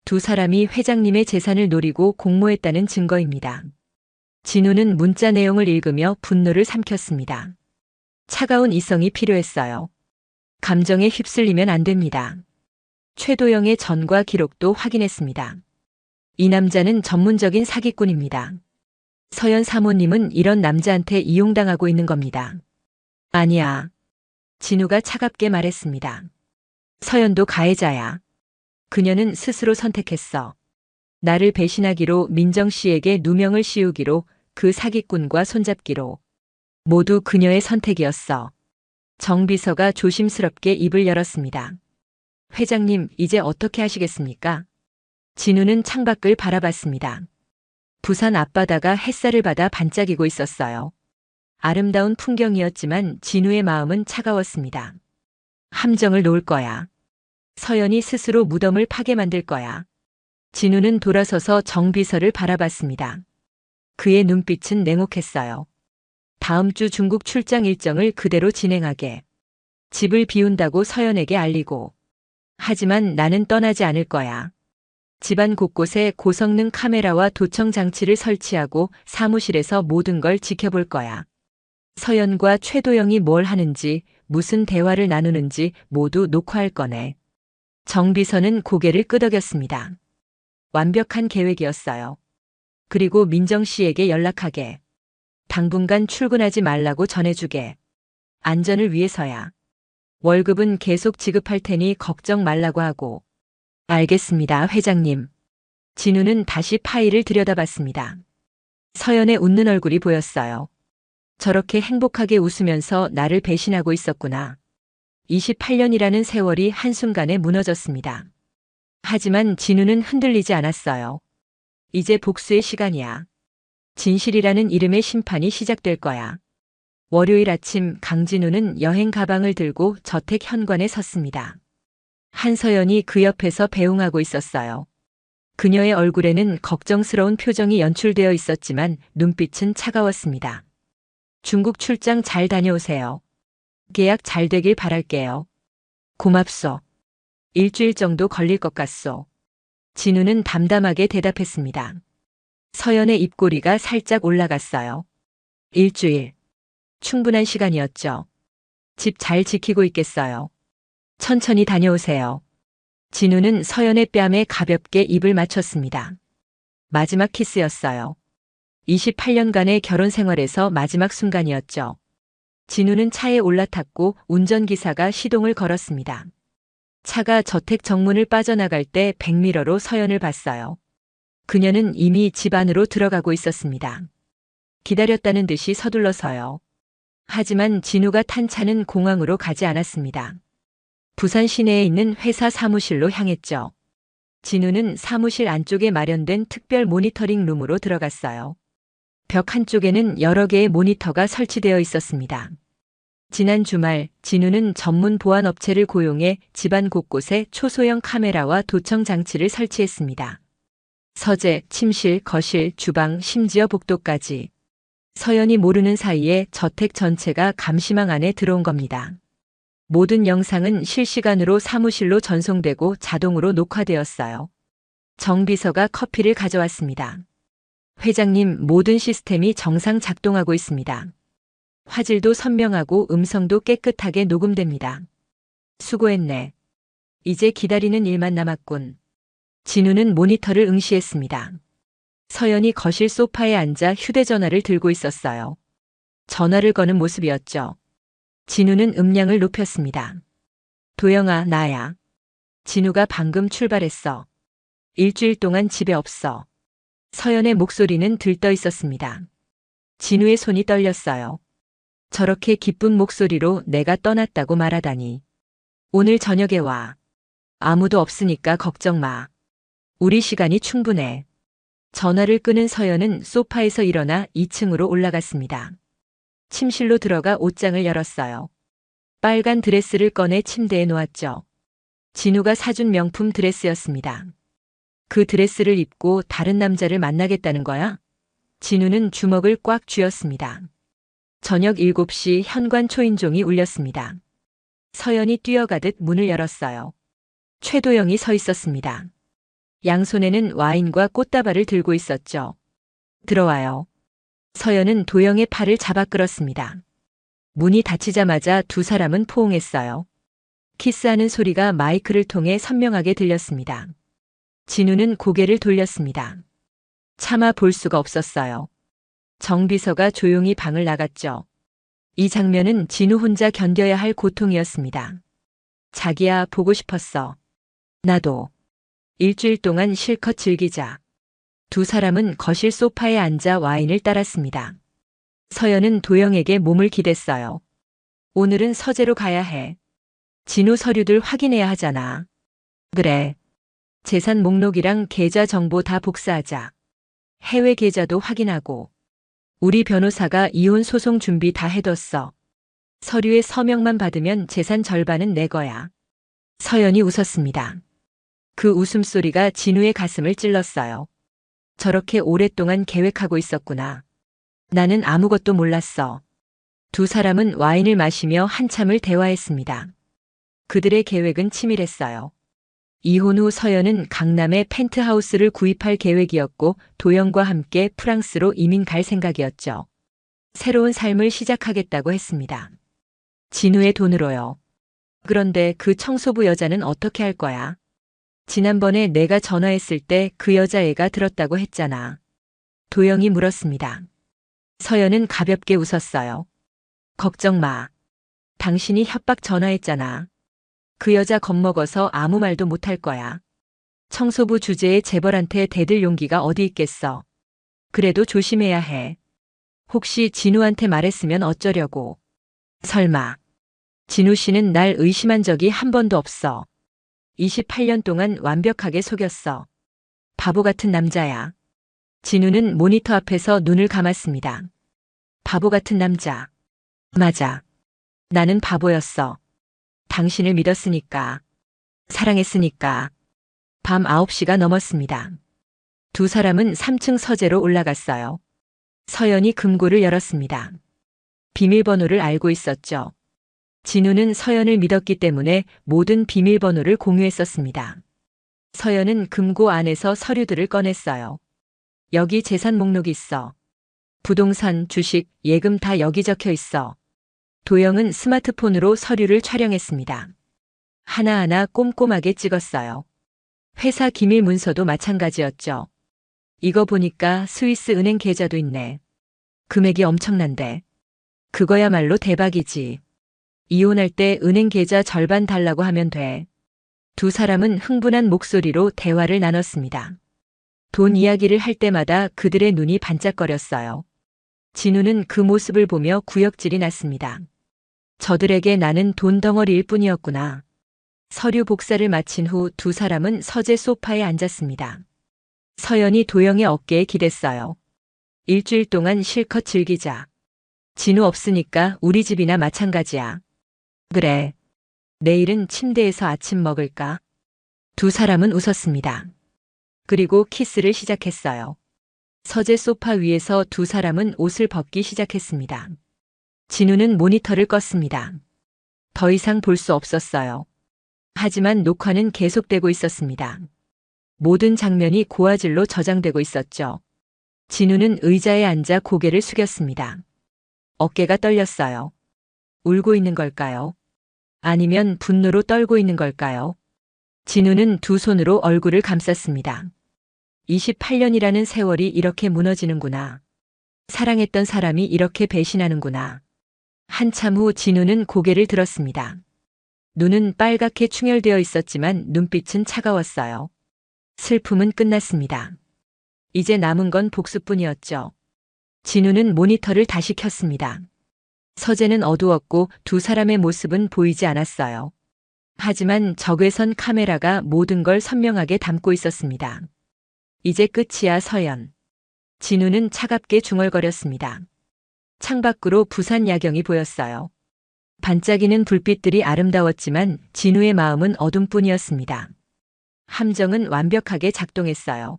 두 사람이 회장님의 재산을 노리고 공모했다는 증거입니다. 진우는 문자 내용을 읽으며 분노를 삼켰습니다. 차가운 이성이 필요했어요. 감정에 휩쓸리면 안 됩니다. 최도영의 전과 기록도 확인했습니다. 이 남자는 전문적인 사기꾼입니다. 서연 사모님은 이런 남자한테 이용당하고 있는 겁니다. 아니야. 진우가 차갑게 말했습니다. 서연도 가해자야. 그녀는 스스로 선택했어. 나를 배신하기로 민정 씨에게 누명을 씌우기로 그 사기꾼과 손잡기로 모두 그녀의 선택이었어. 정 비서가 조심스럽게 입을 열었습니다. 회장님, 이제 어떻게 하시겠습니까? 진우는 창밖을 바라봤습니다. 부산 앞바다가 햇살을 받아 반짝이고 있었어요. 아름다운 풍경이었지만 진우의 마음은 차가웠습니다. 함정을 놓을 거야. 서연이 스스로 무덤을 파게 만들 거야. 진우는 돌아서서 정 비서를 바라봤습니다. 그의 눈빛은 냉혹했어요. 다음 주 중국 출장 일정을 그대로 진행하게. 집을 비운다고 서연에게 알리고. 하지만 나는 떠나지 않을 거야. 집안 곳곳에 고성능 카메라와 도청 장치를 설치하고 사무실에서 모든 걸 지켜볼 거야. 서연과 최도영이 뭘 하는지, 무슨 대화를 나누는지 모두 녹화할 거네. 정 비서는 고개를 끄덕였습니다. 완벽한 계획이었어요. 그리고 민정 씨에게 연락하게. 당분간 출근하지 말라고 전해주게. 안전을 위해서야. 월급은 계속 지급할 테니 걱정 말라고 하고. 알겠습니다, 회장님. 진우는 다시 파일을 들여다봤습니다. 서연의 웃는 얼굴이 보였어요. 저렇게 행복하게 웃으면서 나를 배신하고 있었구나. 28년이라는 세월이 한순간에 무너졌습니다. 하지만 진우는 흔들리지 않았어요. 이제 복수의 시간이야. 진실이라는 이름의 심판이 시작될 거야. 월요일 아침 강진우는 여행 가방을 들고 저택 현관에 섰습니다. 한서연이 그 옆에서 배웅하고 있었어요. 그녀의 얼굴에는 걱정스러운 표정이 연출되어 있었지만 눈빛은 차가웠습니다. 중국 출장 잘 다녀오세요. 계약 잘 되길 바랄게요. 고맙소. 일주일 정도 걸릴 것 같소. 진우는 담담하게 대답했습니다. 서연의 입꼬리가 살짝 올라갔어요. 일주일. 충분한 시간이었죠. 집 잘 지키고 있겠어요. 천천히 다녀오세요. 진우는 서연의 뺨에 가볍게 입을 맞췄습니다. 마지막 키스였어요. 28년간의 결혼 생활에서 마지막 순간이었죠. 진우는 차에 올라탔고 운전기사가 시동을 걸었습니다. 차가 저택 정문을 빠져나갈 때 백미러로 서연을 봤어요. 그녀는 이미 집 안으로 들어가고 있었습니다. 기다렸다는 듯이 서둘러서요. 하지만 진우가 탄 차는 공항으로 가지 않았습니다. 부산 시내에 있는 회사 사무실로 향했죠. 진우는 사무실 안쪽에 마련된 특별 모니터링 룸으로 들어갔어요. 벽 한쪽에는 여러 개의 모니터가 설치되어 있었습니다. 지난 주말 진우는 전문 보안 업체를 고용해 집안 곳곳에 초소형 카메라와 도청 장치를 설치했습니다. 서재, 침실, 거실, 주방, 심지어 복도까지. 서연이 모르는 사이에 저택 전체가 감시망 안에 들어온 겁니다. 모든 영상은 실시간으로 사무실로 전송되고 자동으로 녹화되었어요. 정 비서가 커피를 가져왔습니다. 회장님, 모든 시스템이 정상 작동하고 있습니다. 화질도 선명하고 음성도 깨끗하게 녹음됩니다. 수고했네. 이제 기다리는 일만 남았군. 진우는 모니터를 응시했습니다. 서연이 거실 소파에 앉아 휴대전화를 들고 있었어요. 전화를 거는 모습이었죠. 진우는 음량을 높였습니다. 도영아, 나야. 진우가 방금 출발했어. 일주일 동안 집에 없어. 서연의 목소리는 들떠 있었습니다. 진우의 손이 떨렸어요. 저렇게 기쁜 목소리로 내가 떠났다고 말하다니. 오늘 저녁에 와. 아무도 없으니까 걱정 마. 우리 시간이 충분해. 전화를 끄는 서연은 소파에서 일어나 2층으로 올라갔습니다. 침실로 들어가 옷장을 열었어요. 빨간 드레스를 꺼내 침대에 놓았죠. 진우가 사준 명품 드레스였습니다. 그 드레스를 입고 다른 남자를 만나겠다는 거야? 진우는 주먹을 꽉 쥐었습니다. 저녁 7시 현관 초인종이 울렸습니다. 서연이 뛰어가듯 문을 열었어요. 최도영이 서 있었습니다. 양손에는 와인과 꽃다발을 들고 있었죠. 들어와요. 서연은 도영의 팔을 잡아 끌었습니다. 문이 닫히자마자 두 사람은 포옹했어요. 키스하는 소리가 마이크를 통해 선명하게 들렸습니다. 진우는 고개를 돌렸습니다. 차마 볼 수가 없었어요. 정 비서가 조용히 방을 나갔죠. 이 장면은 진우 혼자 견뎌야 할 고통이었습니다. 자기야, 보고 싶었어. 나도. 일주일 동안 실컷 즐기자. 두 사람은 거실 소파에 앉아 와인을 따랐습니다. 서연은 도영에게 몸을 기댔어요. 오늘은 서재로 가야 해. 진우 서류들 확인해야 하잖아. 그래. 재산 목록이랑 계좌 정보 다 복사하자. 해외 계좌도 확인하고. 우리 변호사가 이혼 소송 준비 다 해뒀어. 서류에 서명만 받으면 재산 절반은 내 거야. 서연이 웃었습니다. 그 웃음소리가 진우의 가슴을 찔렀어요. 저렇게 오랫동안 계획하고 있었구나. 나는 아무것도 몰랐어. 두 사람은 와인을 마시며 한참을 대화했습니다. 그들의 계획은 치밀했어요. 이혼 후 서연은 강남에 펜트하우스를 구입할 계획이었고 도영과 함께 프랑스로 이민 갈 생각이었죠. 새로운 삶을 시작하겠다고 했습니다. 진우의 돈으로요. 그런데 그 청소부 여자는 어떻게 할 거야? 지난번에 내가 전화했을 때 그 여자애가 들었다고 했잖아. 도영이 물었습니다. 서연은 가볍게 웃었어요. 걱정 마. 당신이 협박 전화했잖아. 그 여자 겁먹어서 아무 말도 못할 거야. 청소부 주제에 재벌한테 대들 용기가 어디 있겠어. 그래도 조심해야 해. 혹시 진우한테 말했으면 어쩌려고. 설마. 진우 씨는 날 의심한 적이 한 번도 없어. 28년 동안 완벽하게 속였어. 바보 같은 남자야. 진우는 모니터 앞에서 눈을 감았습니다. 바보 같은 남자. 맞아. 나는 바보였어. 당신을 믿었으니까. 사랑했으니까. 밤 9시가 넘었습니다. 두 사람은 3층 서재로 올라갔어요. 서연이 금고를 열었습니다. 비밀번호를 알고 있었죠. 진우는 서연을 믿었기 때문에 모든 비밀번호를 공유했었습니다. 서연은 금고 안에서 서류들을 꺼냈어요. 여기 재산 목록이 있어. 부동산, 주식, 예금 다 여기 적혀 있어. 도영은 스마트폰으로 서류를 촬영했습니다. 하나하나 꼼꼼하게 찍었어요. 회사 기밀 문서도 마찬가지였죠. 이거 보니까 스위스 은행 계좌도 있네. 금액이 엄청난데. 그거야말로 대박이지. 이혼할 때 은행 계좌 절반 달라고 하면 돼. 두 사람은 흥분한 목소리로 대화를 나눴습니다. 돈 이야기를 할 때마다 그들의 눈이 반짝거렸어요. 진우는 그 모습을 보며 구역질이 났습니다. 저들에게 나는 돈 덩어리일 뿐이었구나. 서류 복사를 마친 후 두 사람은 서재 소파에 앉았습니다. 서연이 도영의 어깨에 기댔어요. 일주일 동안 실컷 즐기자. 진우 없으니까 우리 집이나 마찬가지야. 그래. 내일은 침대에서 아침 먹을까? 두 사람은 웃었습니다. 그리고 키스를 시작했어요. 서재 소파 위에서 두 사람은 옷을 벗기 시작했습니다. 진우는 모니터를 껐습니다. 더 이상 볼 수 없었어요. 하지만 녹화는 계속되고 있었습니다. 모든 장면이 고화질로 저장되고 있었죠. 진우는 의자에 앉아 고개를 숙였습니다. 어깨가 떨렸어요. 울고 있는 걸까요? 아니면 분노로 떨고 있는 걸까요? 진우는 두 손으로 얼굴을 감쌌습니다. 28년이라는 세월이 이렇게 무너지는구나. 사랑했던 사람이 이렇게 배신하는구나. 한참 후 진우는 고개를 들었습니다. 눈은 빨갛게 충혈되어 있었지만 눈빛은 차가웠어요. 슬픔은 끝났습니다. 이제 남은 건 복수뿐이었죠. 진우는 모니터를 다시 켰습니다. 서재는 어두웠고 두 사람의 모습은 보이지 않았어요. 하지만 적외선 카메라가 모든 걸 선명하게 담고 있었습니다. 이제 끝이야, 서연. 진우는 차갑게 중얼거렸습니다. 창밖으로 부산 야경이 보였어요. 반짝이는 불빛들이 아름다웠지만 진우의 마음은 어둠뿐이었습니다. 함정은 완벽하게 작동했어요.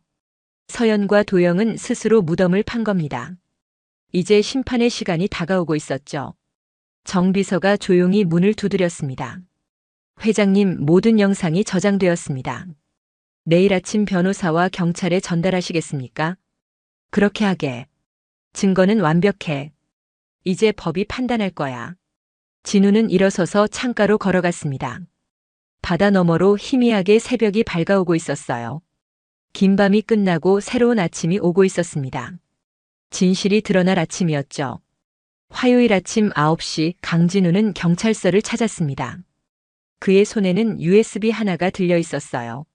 서연과 도영은 스스로 무덤을 판 겁니다. 이제 심판의 시간이 다가오고 있었죠. 정 비서가 조용히 문을 두드렸습니다. 회장님, 모든 영상이 저장되었습니다. 내일 아침 변호사와 경찰에 전달하시겠습니까? 그렇게 하게. 증거는 완벽해. 이제 법이 판단할 거야. 진우는 일어서서 창가로 걸어갔습니다. 바다 너머로 희미하게 새벽이 밝아오고 있었어요. 긴 밤이 끝나고 새로운 아침이 오고 있었습니다. 진실이 드러날 아침이었죠. 화요일 아침 9시 강진우는 경찰서를 찾았습니다. 그의 손에는 USB 하나가 들려 있었어요.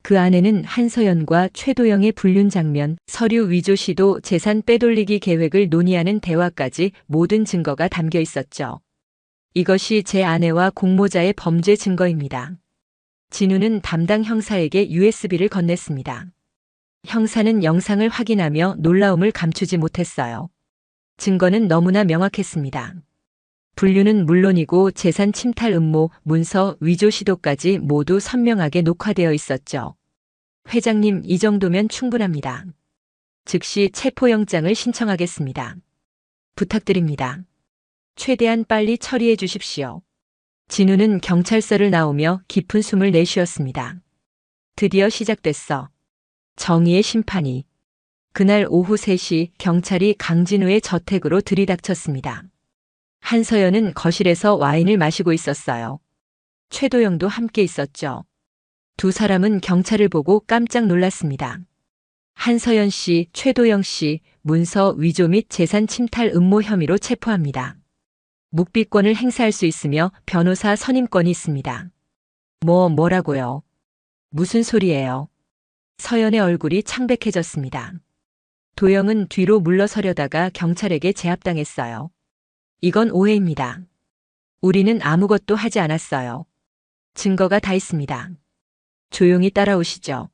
그 안에는 한서연과 최도영의 불륜 장면, 서류 위조 시도, 재산 빼돌리기 계획을 논의하는 대화까지 모든 증거가 담겨 있었죠. 이것이 제 아내와 공모자의 범죄 증거입니다. 진우는 담당 형사에게 USB를 건넸습니다. 형사는 영상을 확인하며 놀라움을 감추지 못했어요. 증거는 너무나 명확했습니다. 불륜은 물론이고 재산 침탈 음모, 문서, 위조 시도까지 모두 선명하게 녹화되어 있었죠. 회장님, 이 정도면 충분합니다. 즉시 체포영장을 신청하겠습니다. 부탁드립니다. 최대한 빨리 처리해 주십시오. 진우는 경찰서를 나오며 깊은 숨을 내쉬었습니다. 드디어 시작됐어. 정의의 심판이. 그날 오후 3시 경찰이 강진우의 저택으로 들이닥쳤습니다. 한서연은 거실에서 와인을 마시고 있었어요. 최도영도 함께 있었죠. 두 사람은 경찰을 보고 깜짝 놀랐습니다. 한서연 씨, 최도영 씨, 문서 위조 및 재산 침탈 음모 혐의로 체포합니다. 묵비권을 행사할 수 있으며 변호사 선임권이 있습니다. 뭐라고요? 무슨 소리예요? 서연의 얼굴이 창백해졌습니다. 도영은 뒤로 물러서려다가 경찰에게 제압당했어요. 이건 오해입니다. 우리는 아무것도 하지 않았어요. 증거가 다 있습니다. 조용히 따라오시죠.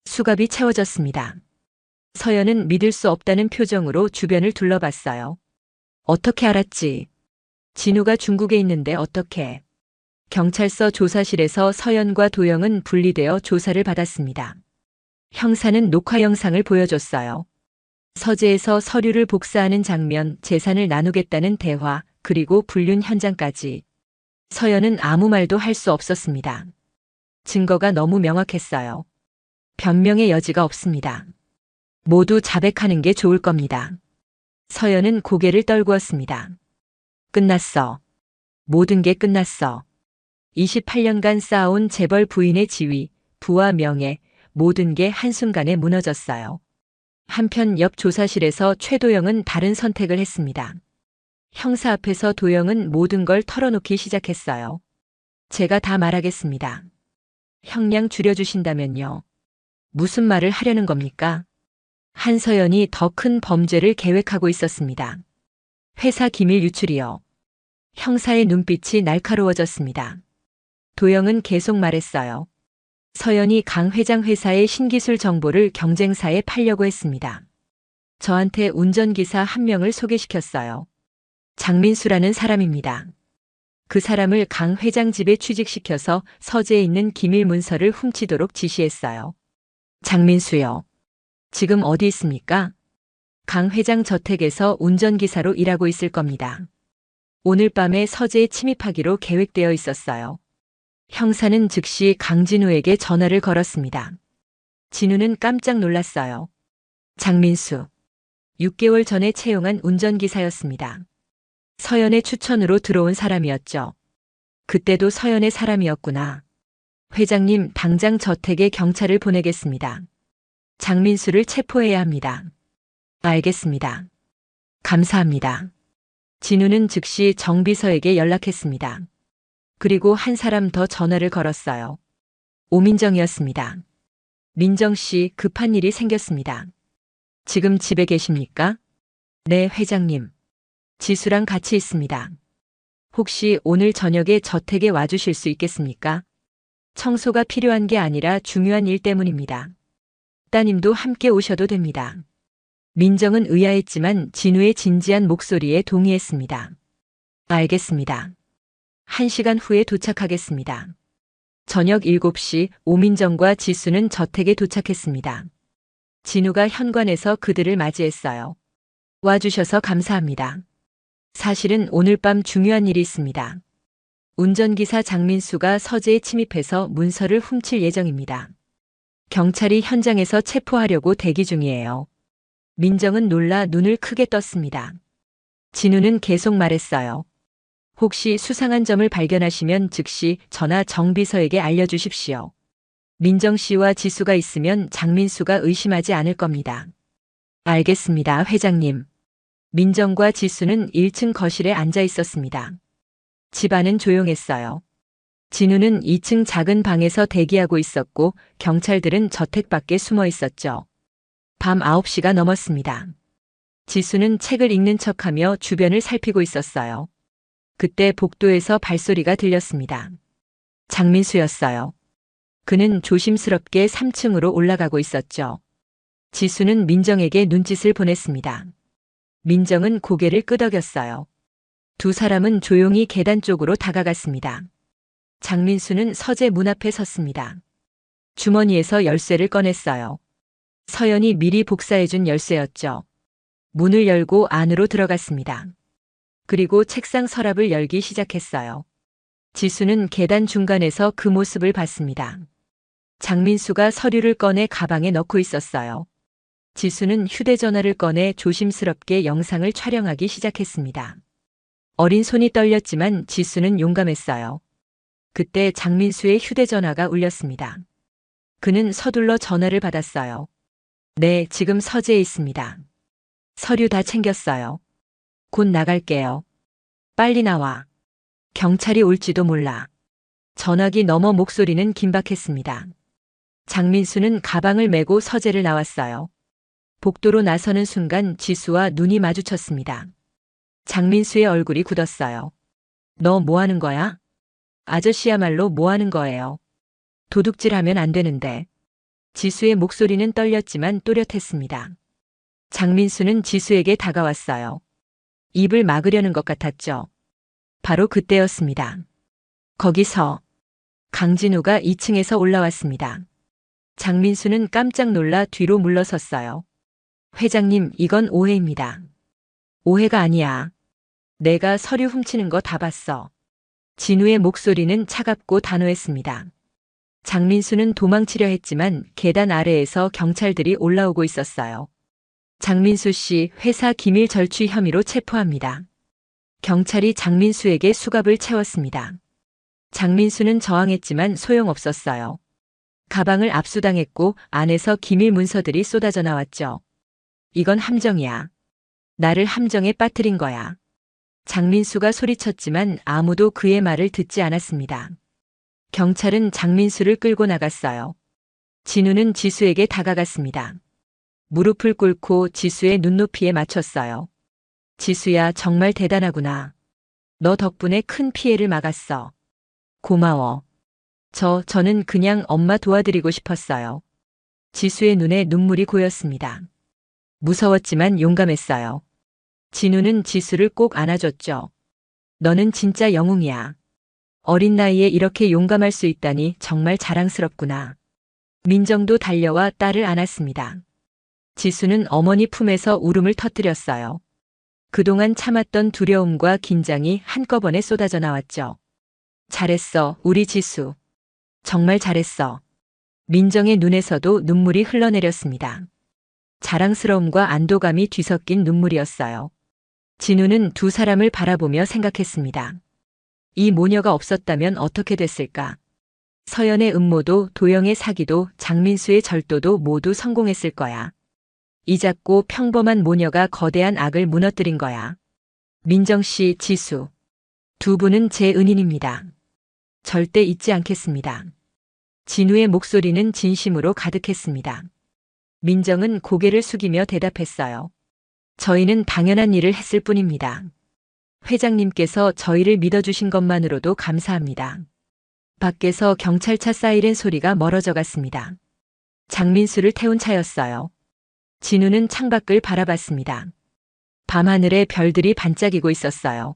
수갑이 채워졌습니다. 서연은 믿을 수 없다는 표정으로 주변을 둘러봤어요. 어떻게 알았지? 진우가 중국에 있는데 어떻게? 경찰서 조사실에서 서연과 도영은 분리되어 조사를 받았습니다. 형사는 녹화 영상을 보여줬어요. 서재에서 서류를 복사하는 장면, 재산을 나누겠다는 대화, 그리고 불륜 현장까지. 서연은 아무 말도 할 수 없었습니다. 증거가 너무 명확했어요. 변명의 여지가 없습니다. 모두 자백하는 게 좋을 겁니다. 서연은 고개를 떨구었습니다. 끝났어. 모든 게 끝났어. 28년간 쌓아온 재벌 부인의 지위, 부와 명예, 모든 게 한순간에 무너졌어요. 한편 옆 조사실에서 최도영은 다른 선택을 했습니다. 형사 앞에서 도영은 모든 걸 털어놓기 시작했어요. 제가 다 말하겠습니다. 형량 줄여주신다면요. 무슨 말을 하려는 겁니까? 한서연이 더 큰 범죄를 계획하고 있었습니다. 회사 기밀 유출이요. 형사의 눈빛이 날카로워졌습니다. 도영은 계속 말했어요. 서연이 강 회장 회사의 신기술 정보를 경쟁사에 팔려고 했습니다. 저한테 운전기사 한 명을 소개시켰어요. 장민수라는 사람입니다. 그 사람을 강 회장 집에 취직시켜서 서재에 있는 기밀 문서를 훔치도록 지시했어요. 장민수요. 지금 어디 있습니까? 강 회장 저택에서 운전기사로 일하고 있을 겁니다. 오늘 밤에 서재에 침입하기로 계획되어 있었어요. 형사는 즉시 강진우에게 전화를 걸었습니다. 진우는 깜짝 놀랐어요. 장민수. 6개월 전에 채용한 운전기사였습니다. 서연의 추천으로 들어온 사람이었죠. 그때도 서연의 사람이었구나. 회장님, 당장 저택에 경찰을 보내겠습니다. 장민수를 체포해야 합니다. 알겠습니다. 감사합니다. 진우는 즉시 정 비서에게 연락했습니다. 그리고 한 사람 더 전화를 걸었어요. 오민정이었습니다. 민정 씨, 급한 일이 생겼습니다. 지금 집에 계십니까? 네, 회장님. 지수랑 같이 있습니다. 혹시 오늘 저녁에 저택에 와주실 수 있겠습니까? 청소가 필요한 게 아니라 중요한 일 때문입니다. 따님도 함께 오셔도 됩니다. 민정은 의아했지만 진우의 진지한 목소리에 동의했습니다. 알겠습니다. 1시간 후에 도착하겠습니다. 저녁 7시 오민정과 지수는 저택에 도착했습니다. 진우가 현관에서 그들을 맞이했어요. 와주셔서 감사합니다. 사실은 오늘 밤 중요한 일이 있습니다. 운전기사 장민수가 서재에 침입해서 문서를 훔칠 예정입니다. 경찰이 현장에서 체포하려고 대기 중이에요. 민정은 놀라 눈을 크게 떴습니다. 진우는 계속 말했어요. 혹시 수상한 점을 발견하시면 즉시 저나 정비서에게 알려주십시오. 민정 씨와 지수가 있으면 장민수가 의심하지 않을 겁니다. 알겠습니다, 회장님. 민정과 지수는 1층 거실에 앉아 있었습니다. 집안은 조용했어요. 진우는 2층 작은 방에서 대기하고 있었고 경찰들은 저택 밖에 숨어 있었죠. 밤 9시가 넘었습니다. 지수는 책을 읽는 척하며 주변을 살피고 있었어요. 그때 복도에서 발소리가 들렸습니다. 장민수였어요. 그는 조심스럽게 3층으로 올라가고 있었죠. 지수는 민정에게 눈짓을 보냈습니다. 민정은 고개를 끄덕였어요. 두 사람은 조용히 계단 쪽으로 다가갔습니다. 장민수는 서재 문 앞에 섰습니다. 주머니에서 열쇠를 꺼냈어요. 서연이 미리 복사해준 열쇠였죠. 문을 열고 안으로 들어갔습니다. 그리고 책상 서랍을 열기 시작했어요. 지수는 계단 중간에서 그 모습을 봤습니다. 장민수가 서류를 꺼내 가방에 넣고 있었어요. 지수는 휴대전화를 꺼내 조심스럽게 영상을 촬영하기 시작했습니다. 어린 손이 떨렸지만 지수는 용감했어요. 그때 장민수의 휴대전화가 울렸습니다. 그는 서둘러 전화를 받았어요. 네, 지금 서재에 있습니다. 서류 다 챙겼어요. 곧 나갈게요. 빨리 나와. 경찰이 올지도 몰라. 전화기 너머 목소리는 긴박했습니다. 장민수는 가방을 메고 서재를 나왔어요. 복도로 나서는 순간 지수와 눈이 마주쳤습니다. 장민수의 얼굴이 굳었어요. 너 뭐 하는 거야? 아저씨야말로 뭐 하는 거예요? 도둑질하면 안 되는데. 지수의 목소리는 떨렸지만 또렷했습니다. 장민수는 지수에게 다가왔어요. 입을 막으려는 것 같았죠. 바로 그때였습니다. 거기서 강진우가 2층에서 올라왔습니다. 장민수는 깜짝 놀라 뒤로 물러섰어요. 회장님, 이건 오해입니다. 오해가 아니야. 내가 서류 훔치는 거 다 봤어. 진우의 목소리는 차갑고 단호했습니다. 장민수는 도망치려 했지만 계단 아래에서 경찰들이 올라오고 있었어요. 장민수 씨 회사 기밀 절취 혐의로 체포합니다. 경찰이 장민수에게 수갑을 채웠습니다. 장민수는 저항했지만 소용없었어요. 가방을 압수당했고 안에서 기밀 문서들이 쏟아져 나왔죠. 이건 함정이야. 나를 함정에 빠뜨린 거야. 장민수가 소리쳤지만 아무도 그의 말을 듣지 않았습니다. 경찰은 장민수를 끌고 나갔어요. 진우는 지수에게 다가갔습니다. 무릎을 꿇고 지수의 눈높이에 맞췄어요. 지수야, 정말 대단하구나. 너 덕분에 큰 피해를 막았어. 고마워. 저는 그냥 엄마 도와드리고 싶었어요. 지수의 눈에 눈물이 고였습니다. 무서웠지만 용감했어요. 진우는 지수를 꼭 안아줬죠. 너는 진짜 영웅이야. 어린 나이에 이렇게 용감할 수 있다니 정말 자랑스럽구나. 민정도 달려와 딸을 안았습니다. 지수는 어머니 품에서 울음을 터뜨렸어요. 그동안 참았던 두려움과 긴장이 한꺼번에 쏟아져 나왔죠. 잘했어, 우리 지수. 정말 잘했어. 민정의 눈에서도 눈물이 흘러내렸습니다. 자랑스러움과 안도감이 뒤섞인 눈물이었어요. 진우는 두 사람을 바라보며 생각했습니다. 이 모녀가 없었다면 어떻게 됐을까? 서연의 음모도 도영의 사기도 장민수의 절도도 모두 성공했을 거야. 이 작고 평범한 모녀가 거대한 악을 무너뜨린 거야. 민정 씨, 지수. 두 분은 제 은인입니다. 절대 잊지 않겠습니다. 진우의 목소리는 진심으로 가득했습니다. 민정은 고개를 숙이며 대답했어요. 저희는 당연한 일을 했을 뿐입니다. 회장님께서 저희를 믿어주신 것만으로도 감사합니다. 밖에서 경찰차 사이렌 소리가 멀어져 갔습니다. 장민수를 태운 차였어요. 진우는 창밖을 바라봤습니다. 밤하늘에 별들이 반짝이고 있었어요.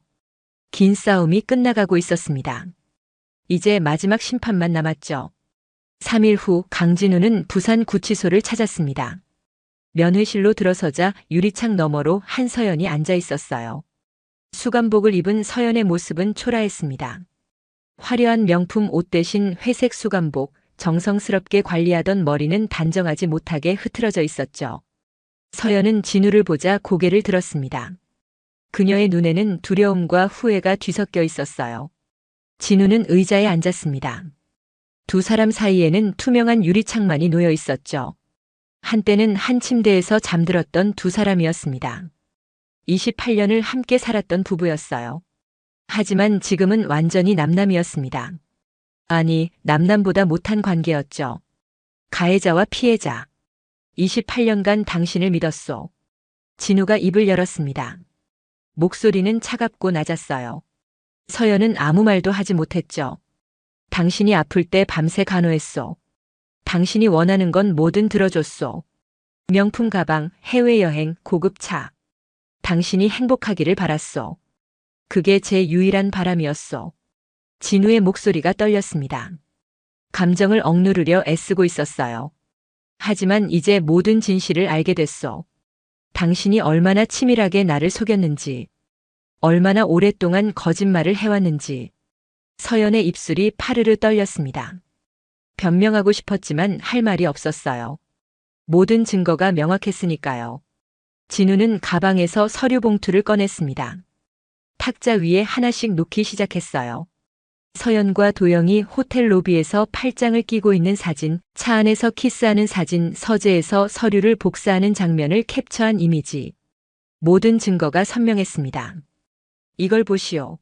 긴 싸움이 끝나가고 있었습니다. 이제 마지막 심판만 남았죠. 3일 후 강진우는 부산구치소를 찾았습니다. 면회실로 들어서자 유리창 너머로 한서연이 앉아 있었어요. 수감복을 입은 서연의 모습은 초라했습니다. 화려한 명품 옷 대신 회색 수감복, 정성스럽게 관리하던 머리는 단정하지 못하게 흐트러져 있었죠. 서연은 진우를 보자 고개를 들었습니다. 그녀의 눈에는 두려움과 후회가 뒤섞여 있었어요. 진우는 의자에 앉았습니다. 두 사람 사이에는 투명한 유리창만이 놓여 있었죠. 한때는 한 침대에서 잠들었던 두 사람이었습니다. 28년을 함께 살았던 부부였어요. 하지만 지금은 완전히 남남이었습니다. 아니, 남남보다 못한 관계였죠. 가해자와 피해자. 28년간 당신을 믿었소. 진우가 입을 열었습니다. 목소리는 차갑고 낮았어요. 서연은 아무 말도 하지 못했죠. 당신이 아플 때 밤새 간호했소. 당신이 원하는 건 뭐든 들어줬소. 명품 가방, 해외여행, 고급 차. 당신이 행복하기를 바랐소. 그게 제 유일한 바람이었소. 진우의 목소리가 떨렸습니다. 감정을 억누르려 애쓰고 있었어요. 하지만 이제 모든 진실을 알게 됐소. 당신이 얼마나 치밀하게 나를 속였는지, 얼마나 오랫동안 거짓말을 해왔는지. 서연의 입술이 파르르 떨렸습니다. 변명하고 싶었지만 할 말이 없었어요. 모든 증거가 명확했으니까요. 진우는 가방에서 서류 봉투를 꺼냈습니다. 탁자 위에 하나씩 놓기 시작했어요. 서연과 도영이 호텔 로비에서 팔짱을 끼고 있는 사진, 차 안에서 키스하는 사진, 서재에서 서류를 복사하는 장면을 캡처한 이미지. 모든 증거가 선명했습니다. 이걸 보시오.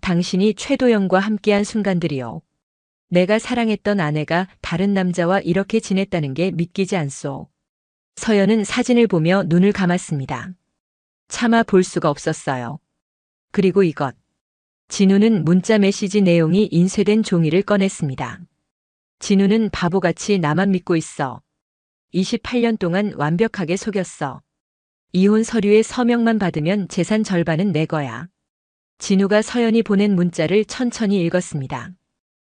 당신이 최도영과 함께한 순간들이요. 내가 사랑했던 아내가 다른 남자와 이렇게 지냈다는 게 믿기지 않소. 서연은 사진을 보며 눈을 감았습니다. 차마 볼 수가 없었어요. 그리고 이것. 진우는 문자 메시지 내용이 인쇄된 종이를 꺼냈습니다. 진우는 바보같이 나만 믿고 있어. 28년 동안 완벽하게 속였어. 이혼 서류에 서명만 받으면 재산 절반은 내 거야. 진우가 서연이 보낸 문자를 천천히 읽었습니다.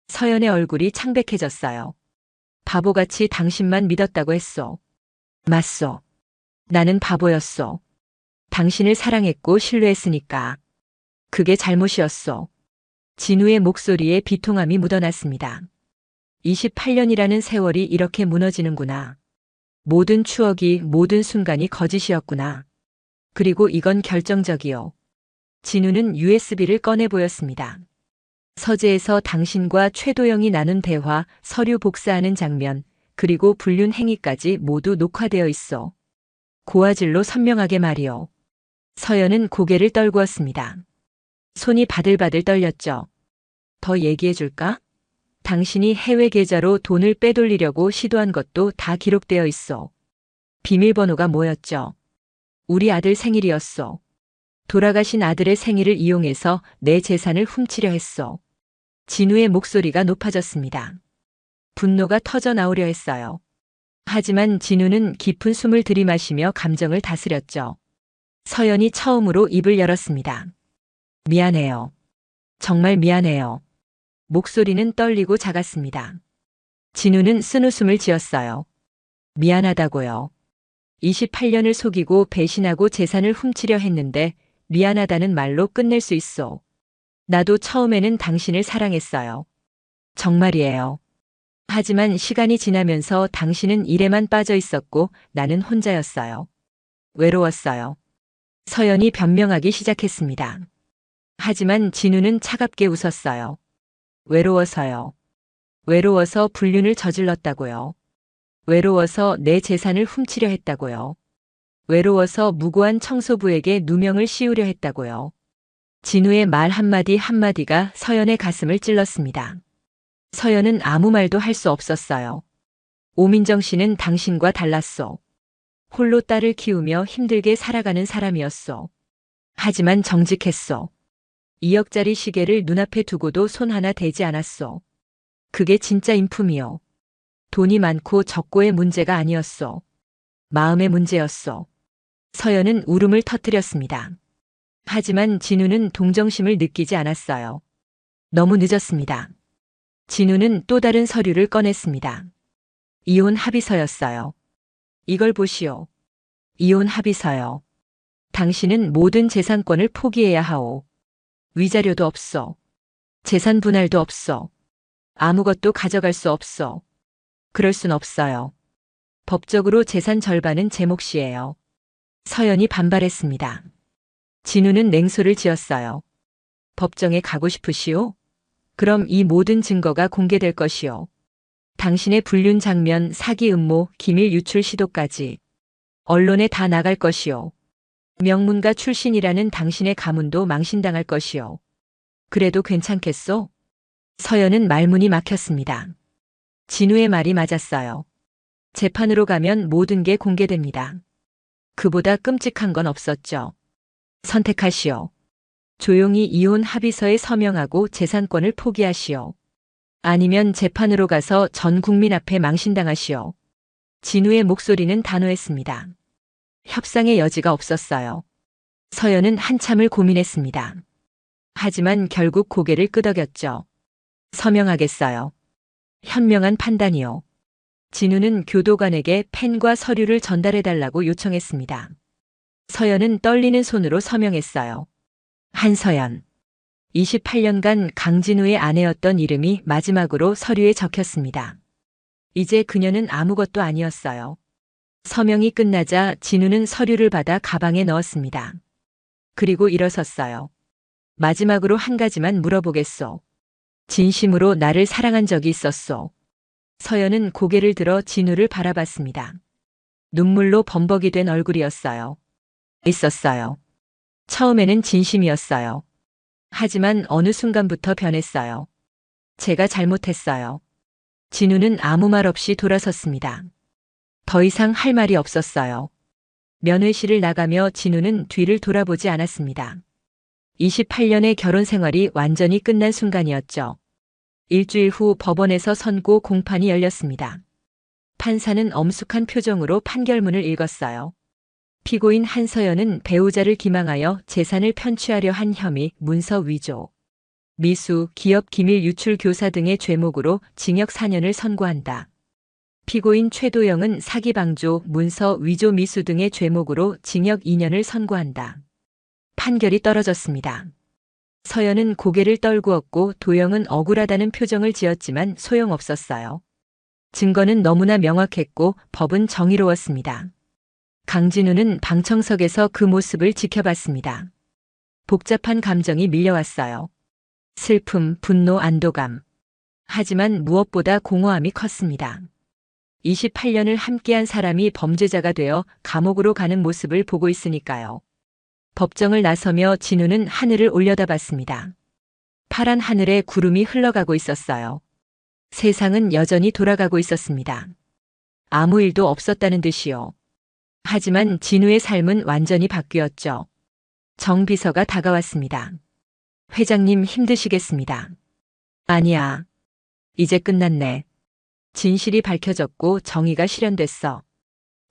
서연의 얼굴이 창백해졌어요. 바보같이 당신만 믿었다고 했소. 맞소. 나는 바보였소. 당신을 사랑했고 신뢰했으니까. 그게 잘못이었소. 진우의 목소리에 비통함이 묻어났습니다. 28년이라는 세월이 이렇게 무너지는구나. 모든 추억이, 모든 순간이 거짓이었구나. 그리고 이건 결정적이요. 진우는 USB를 꺼내 보였습니다. 서재에서 당신과 최도영이 나눈 대화, 서류 복사하는 장면, 그리고 불륜 행위까지 모두 녹화되어 있어. 고화질로 선명하게 말이요. 서연은 고개를 떨구었습니다. 손이 바들바들 떨렸죠. 더 얘기해 줄까? 당신이 해외 계좌로 돈을 빼돌리려고 시도한 것도 다 기록되어 있어. 비밀번호가 뭐였죠? 우리 아들 생일이었어. 돌아가신 아들의 생일을 이용해서 내 재산을 훔치려 했어. 진우의 목소리가 높아졌습니다. 분노가 터져 나오려 했어요. 하지만 진우는 깊은 숨을 들이마시며 감정을 다스렸죠. 서연이 처음으로 입을 열었습니다. 미안해요. 정말 미안해요. 목소리는 떨리고 작았습니다. 진우는 쓴웃음을 지었어요. 미안하다고요. 28년을 속이고 배신하고 재산을 훔치려 했는데 미안하다는 말로 끝낼 수 있어. 나도 처음에는 당신을 사랑했어요. 정말이에요. 하지만 시간이 지나면서 당신은 일에만 빠져 있었고 나는 혼자였어요. 외로웠어요. 서연이 변명하기 시작했습니다. 하지만 진우는 차갑게 웃었어요. 외로워서요. 외로워서 불륜을 저질렀다고요. 외로워서 내 재산을 훔치려 했다고요. 외로워서 무고한 청소부에게 누명을 씌우려 했다고요. 진우의 말 한마디 한마디가 서연의 가슴을 찔렀습니다. 서연은 아무 말도 할 수 없었어요. 오민정 씨는 당신과 달랐소. 홀로 딸을 키우며 힘들게 살아가는 사람이었소. 하지만 정직했소. 2억짜리 시계를 눈앞에 두고도 손 하나 대지 않았소. 그게 진짜 인품이요. 돈이 많고 적고의 문제가 아니었소. 마음의 문제였소. 서연은 울음을 터뜨렸습니다. 하지만 진우는 동정심을 느끼지 않았어요. 너무 늦었습니다. 진우는 또 다른 서류를 꺼냈습니다. 이혼 합의서였어요. 이걸 보시오. 이혼 합의서요. 당신은 모든 재산권을 포기해야 하오. 위자료도 없어. 재산 분할도 없어. 아무것도 가져갈 수 없어. 그럴 순 없어요. 법적으로 재산 절반은 제 몫이에요. 서연이 반발했습니다. 진우는 냉소를 지었어요. 법정에 가고 싶으시오? 그럼 이 모든 증거가 공개될 것이오. 당신의 불륜 장면, 사기 음모, 기밀 유출 시도까지 언론에 다 나갈 것이오. 명문가 출신이라는 당신의 가문도 망신당할 것이오. 그래도 괜찮겠소? 서연은 말문이 막혔습니다. 진우의 말이 맞았어요. 재판으로 가면 모든 게 공개됩니다. 그보다 끔찍한 건 없었죠. 선택하시오. 조용히 이혼 합의서에 서명하고 재산권을 포기하시오. 아니면 재판으로 가서 전 국민 앞에 망신당하시오. 진우의 목소리는 단호했습니다. 협상의 여지가 없었어요. 서연은 한참을 고민했습니다. 하지만 결국 고개를 끄덕였죠. 서명하겠어요. 현명한 판단이요. 진우는 교도관에게 펜과 서류를 전달해달라고 요청했습니다. 서연은 떨리는 손으로 서명했어요. 한서연. 28년간 강진우의 아내였던 이름이 마지막으로 서류에 적혔습니다. 이제 그녀는 아무것도 아니었어요. 서명이 끝나자 진우는 서류를 받아 가방에 넣었습니다. 그리고 일어섰어요. 마지막으로 한 가지만 물어보겠소. 진심으로 나를 사랑한 적이 있었소. 서연은 고개를 들어 진우를 바라봤습니다. 눈물로 범벅이 된 얼굴이었어요. 있었어요. 처음에는 진심이었어요. 하지만 어느 순간부터 변했어요. 제가 잘못했어요. 진우는 아무 말 없이 돌아섰습니다. 더 이상 할 말이 없었어요. 면회실을 나가며 진우는 뒤를 돌아보지 않았습니다. 28년의 결혼 생활이 완전히 끝난 순간이었죠. 일주일 후 법원에서 선고 공판이 열렸습니다. 판사는 엄숙한 표정으로 판결문을 읽었어요. 피고인 한서연은 배우자를 기망하여 재산을 편취하려 한 혐의, 문서 위조, 미수, 기업 기밀 유출 교사 등의 죄목으로 징역 4년을 선고한다. 피고인 최도영은 사기 방조, 문서 위조 미수 등의 죄목으로 징역 2년을 선고한다. 판결이 떨어졌습니다. 서연은 고개를 떨구었고 도영은 억울하다는 표정을 지었지만 소용없었어요. 증거는 너무나 명확했고 법은 정의로웠습니다. 강진우는 방청석에서 그 모습을 지켜봤습니다. 복잡한 감정이 밀려왔어요. 슬픔, 분노, 안도감. 하지만 무엇보다 공허함이 컸습니다. 28년을 함께한 사람이 범죄자가 되어 감옥으로 가는 모습을 보고 있으니까요. 법정을 나서며 진우는 하늘을 올려다봤습니다. 파란 하늘에 구름이 흘러가고 있었어요. 세상은 여전히 돌아가고 있었습니다. 아무 일도 없었다는 듯이요. 하지만 진우의 삶은 완전히 바뀌었죠. 정 비서가 다가왔습니다. 회장님 힘드시겠습니다. 아니야. 이제 끝났네. 진실이 밝혀졌고 정의가 실현됐어.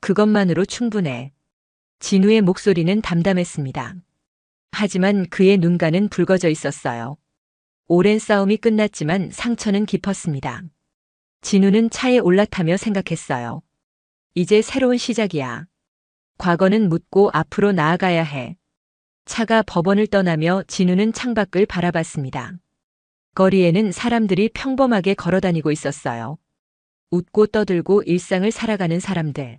그것만으로 충분해. 진우의 목소리는 담담했습니다. 하지만 그의 눈가는 붉어져 있었어요. 오랜 싸움이 끝났지만 상처는 깊었습니다. 진우는 차에 올라타며 생각했어요. 이제 새로운 시작이야. 과거는 묻고 앞으로 나아가야 해. 차가 법원을 떠나며 진우는 창밖을 바라봤습니다. 거리에는 사람들이 평범하게 걸어다니고 있었어요. 웃고 떠들고 일상을 살아가는 사람들.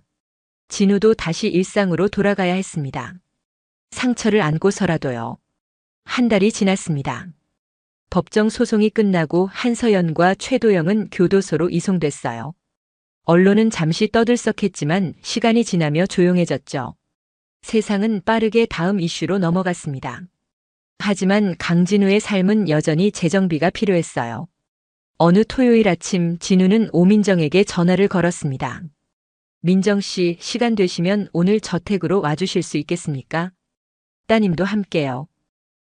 진우도 다시 일상으로 돌아가야 했습니다. 상처를 안고서라도요. 한 달이 지났습니다. 법정 소송이 끝나고 한서연과 최도영은 교도소로 이송됐어요. 언론은 잠시 떠들썩했지만 시간이 지나며 조용해졌죠. 세상은 빠르게 다음 이슈로 넘어갔습니다. 하지만 강진우의 삶은 여전히 재정비가 필요했어요. 어느 토요일 아침 진우는 오민정에게 전화를 걸었습니다. 민정 씨, 시간 되시면 오늘 저택으로 와주실 수 있겠습니까? 따님도 함께요.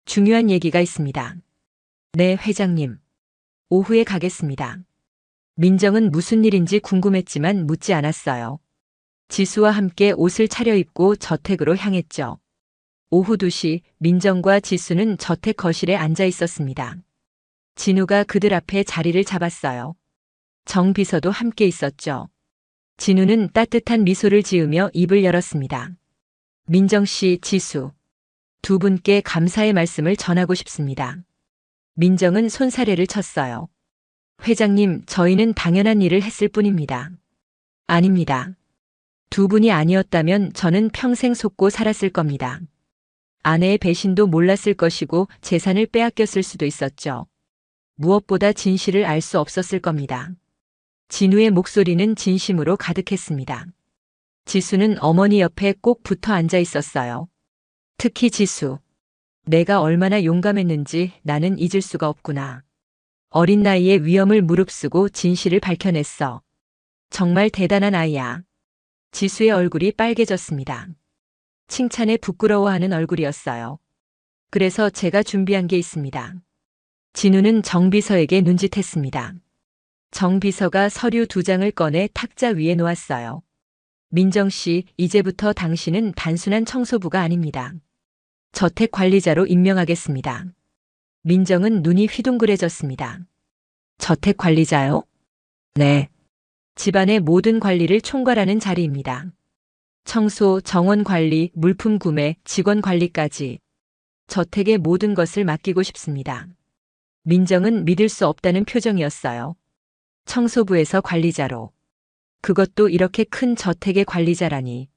중요한 얘기가 있습니다. 네, 회장님. 오후에 가겠습니다. 민정은 무슨 일인지 궁금했지만 묻지 않았어요. 지수와 함께 옷을 차려입고 저택으로 향했죠. 오후 2시 민정과 지수는 저택 거실에 앉아 있었습니다. 진우가 그들 앞에 자리를 잡았어요. 정 비서도 함께 있었죠. 진우는 따뜻한 미소를 지으며 입을 열었습니다. 민정 씨, 지수. 두 분께 감사의 말씀을 전하고 싶습니다. 민정은 손사래를 쳤어요. 회장님, 저희는 당연한 일을 했을 뿐입니다. 아닙니다. 두 분이 아니었다면 저는 평생 속고 살았을 겁니다. 아내의 배신도 몰랐을 것이고 재산을 빼앗겼을 수도 있었죠. 무엇보다 진실을 알 수 없었을 겁니다. 진우의 목소리는 진심으로 가득했습니다. 지수는 어머니 옆에 꼭 붙어 앉아 있었어요. 특히 지수. 내가 얼마나 용감했는지 나는 잊을 수가 없구나. 어린 나이에 위험을 무릅쓰고 진실을 밝혀냈어. 정말 대단한 아이야. 지수의 얼굴이 빨개졌습니다. 칭찬에 부끄러워하는 얼굴이었어요. 그래서 제가 준비한 게 있습니다. 진우는 정 비서에게 눈짓했습니다. 정 비서가 서류 2장을 꺼내 탁자 위에 놓았어요. 민정 씨, 이제부터 당신은 단순한 청소부가 아닙니다. 저택 관리자로 임명하겠습니다. 민정은 눈이 휘둥그레졌습니다. 저택 관리자요? 네. 집안의 모든 관리를 총괄하는 자리입니다. 청소, 정원 관리, 물품 구매, 직원 관리까지 저택의 모든 것을 맡기고 싶습니다. 민정은 믿을 수 없다는 표정이었어요. 청소부에서 관리자로. 그것도 이렇게 큰 저택의 관리자라니.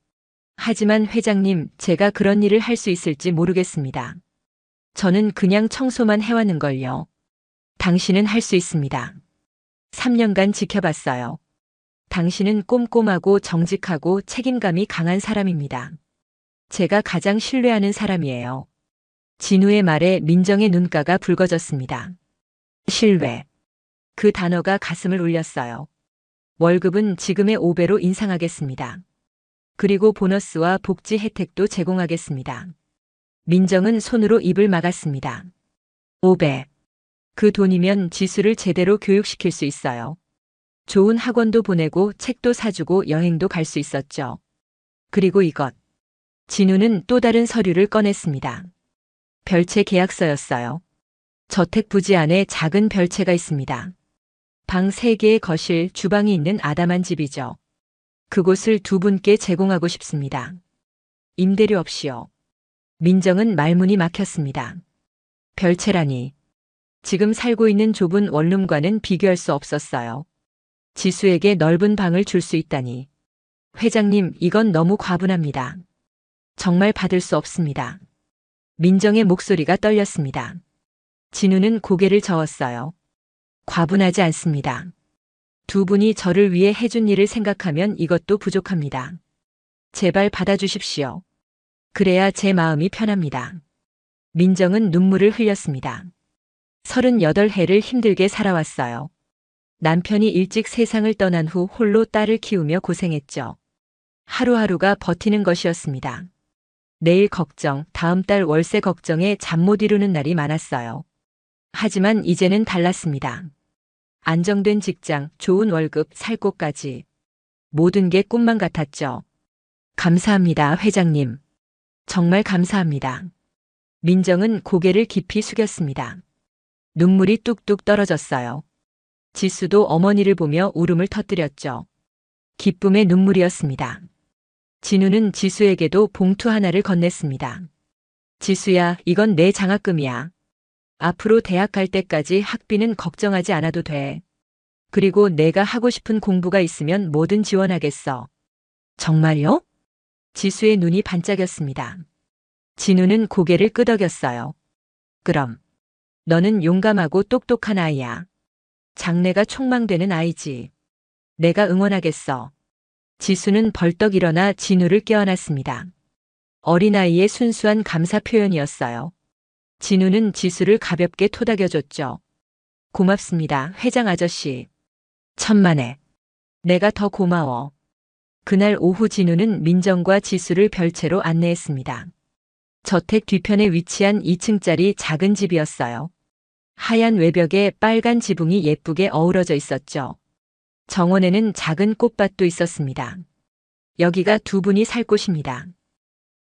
하지만 회장님, 제가 그런 일을 할 수 있을지 모르겠습니다. 저는 그냥 청소만 해왔는걸요. 당신은 할 수 있습니다. 3년간 지켜봤어요. 당신은 꼼꼼하고 정직하고 책임감이 강한 사람입니다. 제가 가장 신뢰하는 사람이에요. 진우의 말에 민정의 눈가가 붉어졌습니다. 신뢰. 그 단어가 가슴을 울렸어요. 월급은 지금의 5배로 인상하겠습니다. 그리고 보너스와 복지 혜택도 제공하겠습니다. 민정은 손으로 입을 막았습니다. 5배. 그 돈이면 지수를 제대로 교육시킬 수 있어요. 좋은 학원도 보내고 책도 사주고 여행도 갈 수 있었죠. 그리고 이것. 진우는 또 다른 서류를 꺼냈습니다. 별채 계약서였어요. 저택 부지 안에 작은 별채가 있습니다. 방 3개의 거실, 주방이 있는 아담한 집이죠. 그곳을 두 분께 제공하고 싶습니다. 임대료 없이요. 민정은 말문이 막혔습니다. 별채라니. 지금 살고 있는 좁은 원룸과는 비교할 수 없었어요. 지수에게 넓은 방을 줄 수 있다니. 회장님, 이건 너무 과분합니다. 정말 받을 수 없습니다. 민정의 목소리가 떨렸습니다. 진우는 고개를 저었어요. 과분하지 않습니다. 두 분이 저를 위해 해준 일을 생각하면 이것도 부족합니다. 제발 받아주십시오. 그래야 제 마음이 편합니다. 민정은 눈물을 흘렸습니다. 38해를 힘들게 살아왔어요. 남편이 일찍 세상을 떠난 후 홀로 딸을 키우며 고생했죠. 하루하루가 버티는 것이었습니다. 내일 걱정, 다음 달 월세 걱정에 잠 못 이루는 날이 많았어요. 하지만 이제는 달랐습니다. 안정된 직장, 좋은 월급, 살 곳까지. 모든 게 꿈만 같았죠. 감사합니다, 회장님. 정말 감사합니다. 민정은 고개를 깊이 숙였습니다. 눈물이 뚝뚝 떨어졌어요. 지수도 어머니를 보며 울음을 터뜨렸죠. 기쁨의 눈물이었습니다. 진우는 지수에게도 봉투 하나를 건넸습니다. 지수야, 이건 내 장학금이야. 앞으로 대학 갈 때까지 학비는 걱정하지 않아도 돼. 그리고 내가 하고 싶은 공부가 있으면 뭐든 지원하겠어. 정말요? 지수의 눈이 반짝였습니다. 진우는 고개를 끄덕였어요. 그럼. 너는 용감하고 똑똑한 아이야. 장래가 촉망되는 아이지. 내가 응원하겠어. 지수는 벌떡 일어나 진우를 껴안았습니다. 어린아이의 순수한 감사 표현이었어요. 진우는 지수를 가볍게 토닥여줬죠. 고맙습니다, 회장 아저씨. 천만에. 내가 더 고마워. 그날 오후 진우는 민정과 지수를 별채로 안내했습니다. 저택 뒤편에 위치한 2층짜리 작은 집이었어요. 하얀 외벽에 빨간 지붕이 예쁘게 어우러져 있었죠. 정원에는 작은 꽃밭도 있었습니다. 여기가 두 분이 살 곳입니다.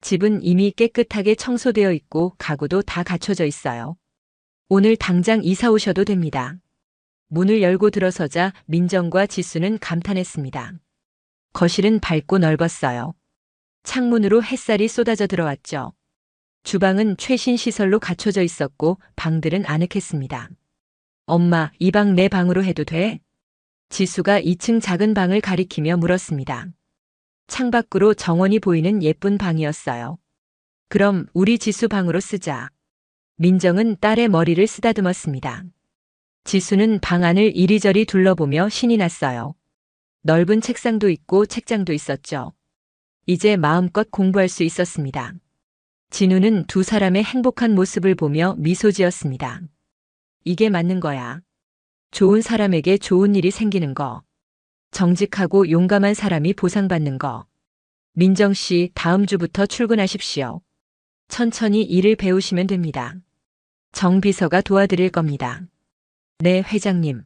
집은 이미 깨끗하게 청소되어 있고 가구도 다 갖춰져 있어요. 오늘 당장 이사 오셔도 됩니다. 문을 열고 들어서자 민정과 지수는 감탄했습니다. 거실은 밝고 넓었어요. 창문으로 햇살이 쏟아져 들어왔죠. 주방은 최신 시설로 갖춰져 있었고 방들은 아늑했습니다. 엄마, 이 방 내 방으로 해도 돼? 지수가 2층 작은 방을 가리키며 물었습니다. 창밖으로 정원이 보이는 예쁜 방이었어요. 그럼 우리 지수 방으로 쓰자. 민정은 딸의 머리를 쓰다듬었습니다. 지수는 방 안을 이리저리 둘러보며 신이 났어요. 넓은 책상도 있고 책장도 있었죠. 이제 마음껏 공부할 수 있었습니다. 진우는 두 사람의 행복한 모습을 보며 미소 지었습니다. 이게 맞는 거야. 좋은 사람에게 좋은 일이 생기는 거. 정직하고 용감한 사람이 보상받는 거. 민정 씨, 다음 주부터 출근하십시오. 천천히 일을 배우시면 됩니다. 정 비서가 도와드릴 겁니다. 네, 회장님.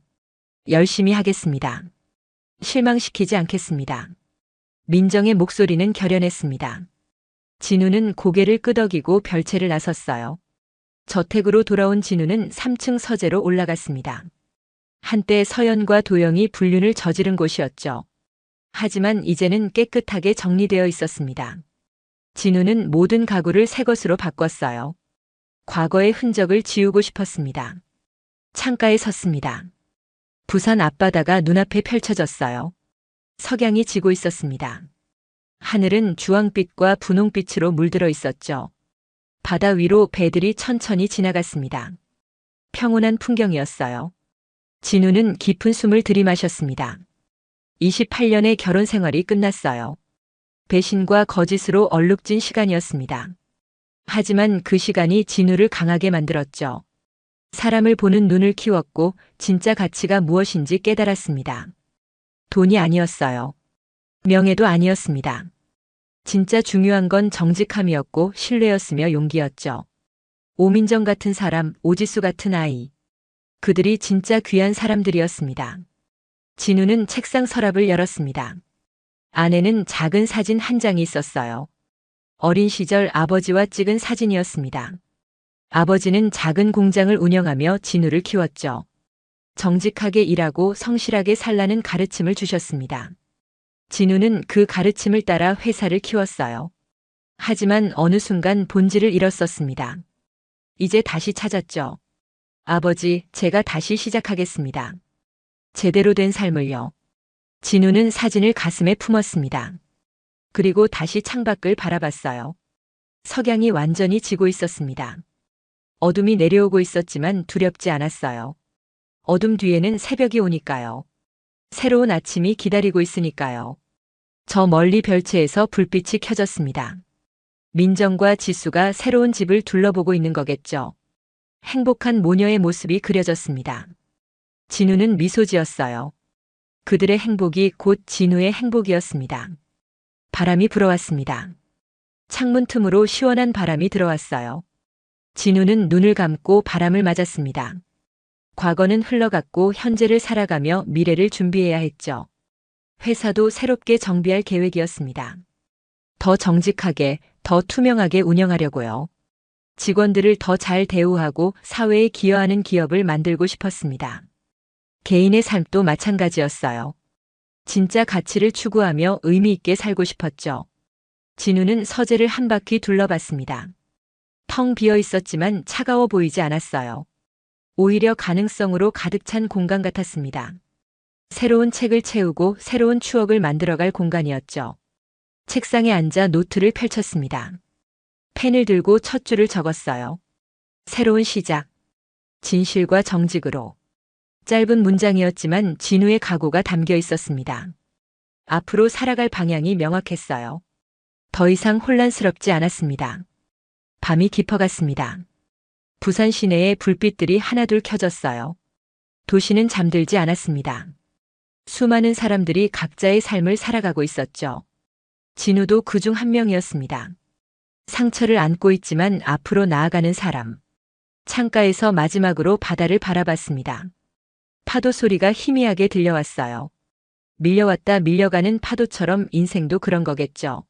열심히 하겠습니다. 실망시키지 않겠습니다. 민정의 목소리는 결연했습니다. 진우는 고개를 끄덕이고 별채를 나섰어요. 저택으로 돌아온 진우는 3층 서재로 올라갔습니다. 한때 서연과 도영이 불륜을 저지른 곳이었죠. 하지만 이제는 깨끗하게 정리되어 있었습니다. 진우는 모든 가구를 새 것으로 바꿨어요. 과거의 흔적을 지우고 싶었습니다. 창가에 섰습니다. 부산 앞바다가 눈앞에 펼쳐졌어요. 석양이 지고 있었습니다. 하늘은 주황빛과 분홍빛으로 물들어 있었죠. 바다 위로 배들이 천천히 지나갔습니다. 평온한 풍경이었어요. 진우는 깊은 숨을 들이마셨습니다. 28년의 결혼 생활이 끝났어요. 배신과 거짓으로 얼룩진 시간이었습니다. 하지만 그 시간이 진우를 강하게 만들었죠. 사람을 보는 눈을 키웠고 진짜 가치가 무엇인지 깨달았습니다. 돈이 아니었어요. 명예도 아니었습니다. 진짜 중요한 건 정직함이었고 신뢰였으며 용기였죠. 오민정 같은 사람, 오지수 같은 아이. 그들이 진짜 귀한 사람들이었습니다. 진우는 책상 서랍을 열었습니다. 안에는 작은 사진 한 장이 있었어요. 어린 시절 아버지와 찍은 사진이었습니다. 아버지는 작은 공장을 운영하며 진우를 키웠죠. 정직하게 일하고 성실하게 살라는 가르침을 주셨습니다. 진우는 그 가르침을 따라 회사를 키웠어요. 하지만 어느 순간 본질을 잃었었습니다. 이제 다시 찾았죠. 아버지, 제가 다시 시작하겠습니다. 제대로 된 삶을요. 진우는 사진을 가슴에 품었습니다. 그리고 다시 창밖을 바라봤어요. 석양이 완전히 지고 있었습니다. 어둠이 내려오고 있었지만 두렵지 않았어요. 어둠 뒤에는 새벽이 오니까요. 새로운 아침이 기다리고 있으니까요. 저 멀리 별채에서 불빛이 켜졌습니다. 민정과 지수가 새로운 집을 둘러보고 있는 거겠죠. 행복한 모녀의 모습이 그려졌습니다. 진우는 미소 지었어요. 그들의 행복이 곧 진우의 행복이었습니다. 바람이 불어왔습니다. 창문 틈으로 시원한 바람이 들어왔어요. 진우는 눈을 감고 바람을 맞았습니다. 과거는 흘러갔고 현재를 살아가며 미래를 준비해야 했죠. 회사도 새롭게 정비할 계획이었습니다. 더 정직하게, 더 투명하게 운영하려고요. 직원들을 더 잘 대우하고 사회에 기여하는 기업을 만들고 싶었습니다. 개인의 삶도 마찬가지였어요. 진짜 가치를 추구하며 의미 있게 살고 싶었죠. 진우는 서재를 한 바퀴 둘러봤습니다. 텅 비어 있었지만 차가워 보이지 않았어요. 오히려 가능성으로 가득 찬 공간 같았습니다. 새로운 책을 채우고 새로운 추억을 만들어갈 공간이었죠. 책상에 앉아 노트를 펼쳤습니다. 펜을 들고 첫 줄을 적었어요. 새로운 시작. 진실과 정직으로. 짧은 문장이었지만 진우의 각오가 담겨 있었습니다. 앞으로 살아갈 방향이 명확했어요. 더 이상 혼란스럽지 않았습니다. 밤이 깊어갔습니다. 부산 시내의 불빛들이 하나둘 켜졌어요. 도시는 잠들지 않았습니다. 수많은 사람들이 각자의 삶을 살아가고 있었죠. 진우도 그중 한 명이었습니다. 상처를 안고 있지만 앞으로 나아가는 사람. 창가에서 마지막으로 바다를 바라봤습니다. 파도 소리가 희미하게 들려왔어요. 밀려왔다 밀려가는 파도처럼 인생도 그런 거겠죠.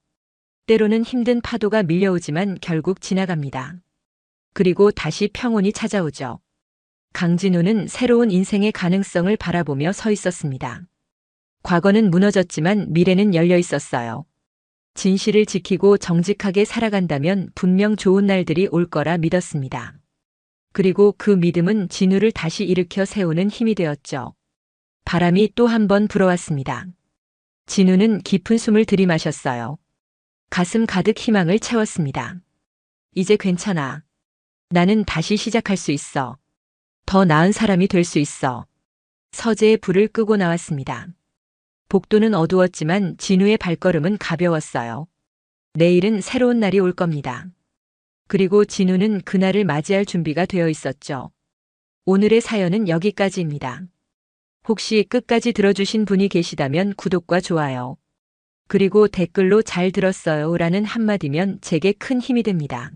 때로는 힘든 파도가 밀려오지만 결국 지나갑니다. 그리고 다시 평온이 찾아오죠. 강진우는 새로운 인생의 가능성을 바라보며 서 있었습니다. 과거는 무너졌지만 미래는 열려 있었어요. 진실을 지키고 정직하게 살아간다면 분명 좋은 날들이 올 거라 믿었습니다. 그리고 그 믿음은 진우를 다시 일으켜 세우는 힘이 되었죠. 바람이 또 한 번 불어왔습니다. 진우는 깊은 숨을 들이마셨어요. 가슴 가득 희망을 채웠습니다. 이제 괜찮아. 나는 다시 시작할 수 있어. 더 나은 사람이 될 수 있어. 서재에 불을 끄고 나왔습니다. 복도는 어두웠지만 진우의 발걸음은 가벼웠어요. 내일은 새로운 날이 올 겁니다. 그리고 진우는 그날을 맞이할 준비가 되어 있었죠. 오늘의 사연은 여기까지입니다. 혹시 끝까지 들어주신 분이 계시다면 구독과 좋아요. 그리고 댓글로 잘 들었어요 라는 한마디면 제게 큰 힘이 됩니다.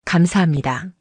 감사합니다.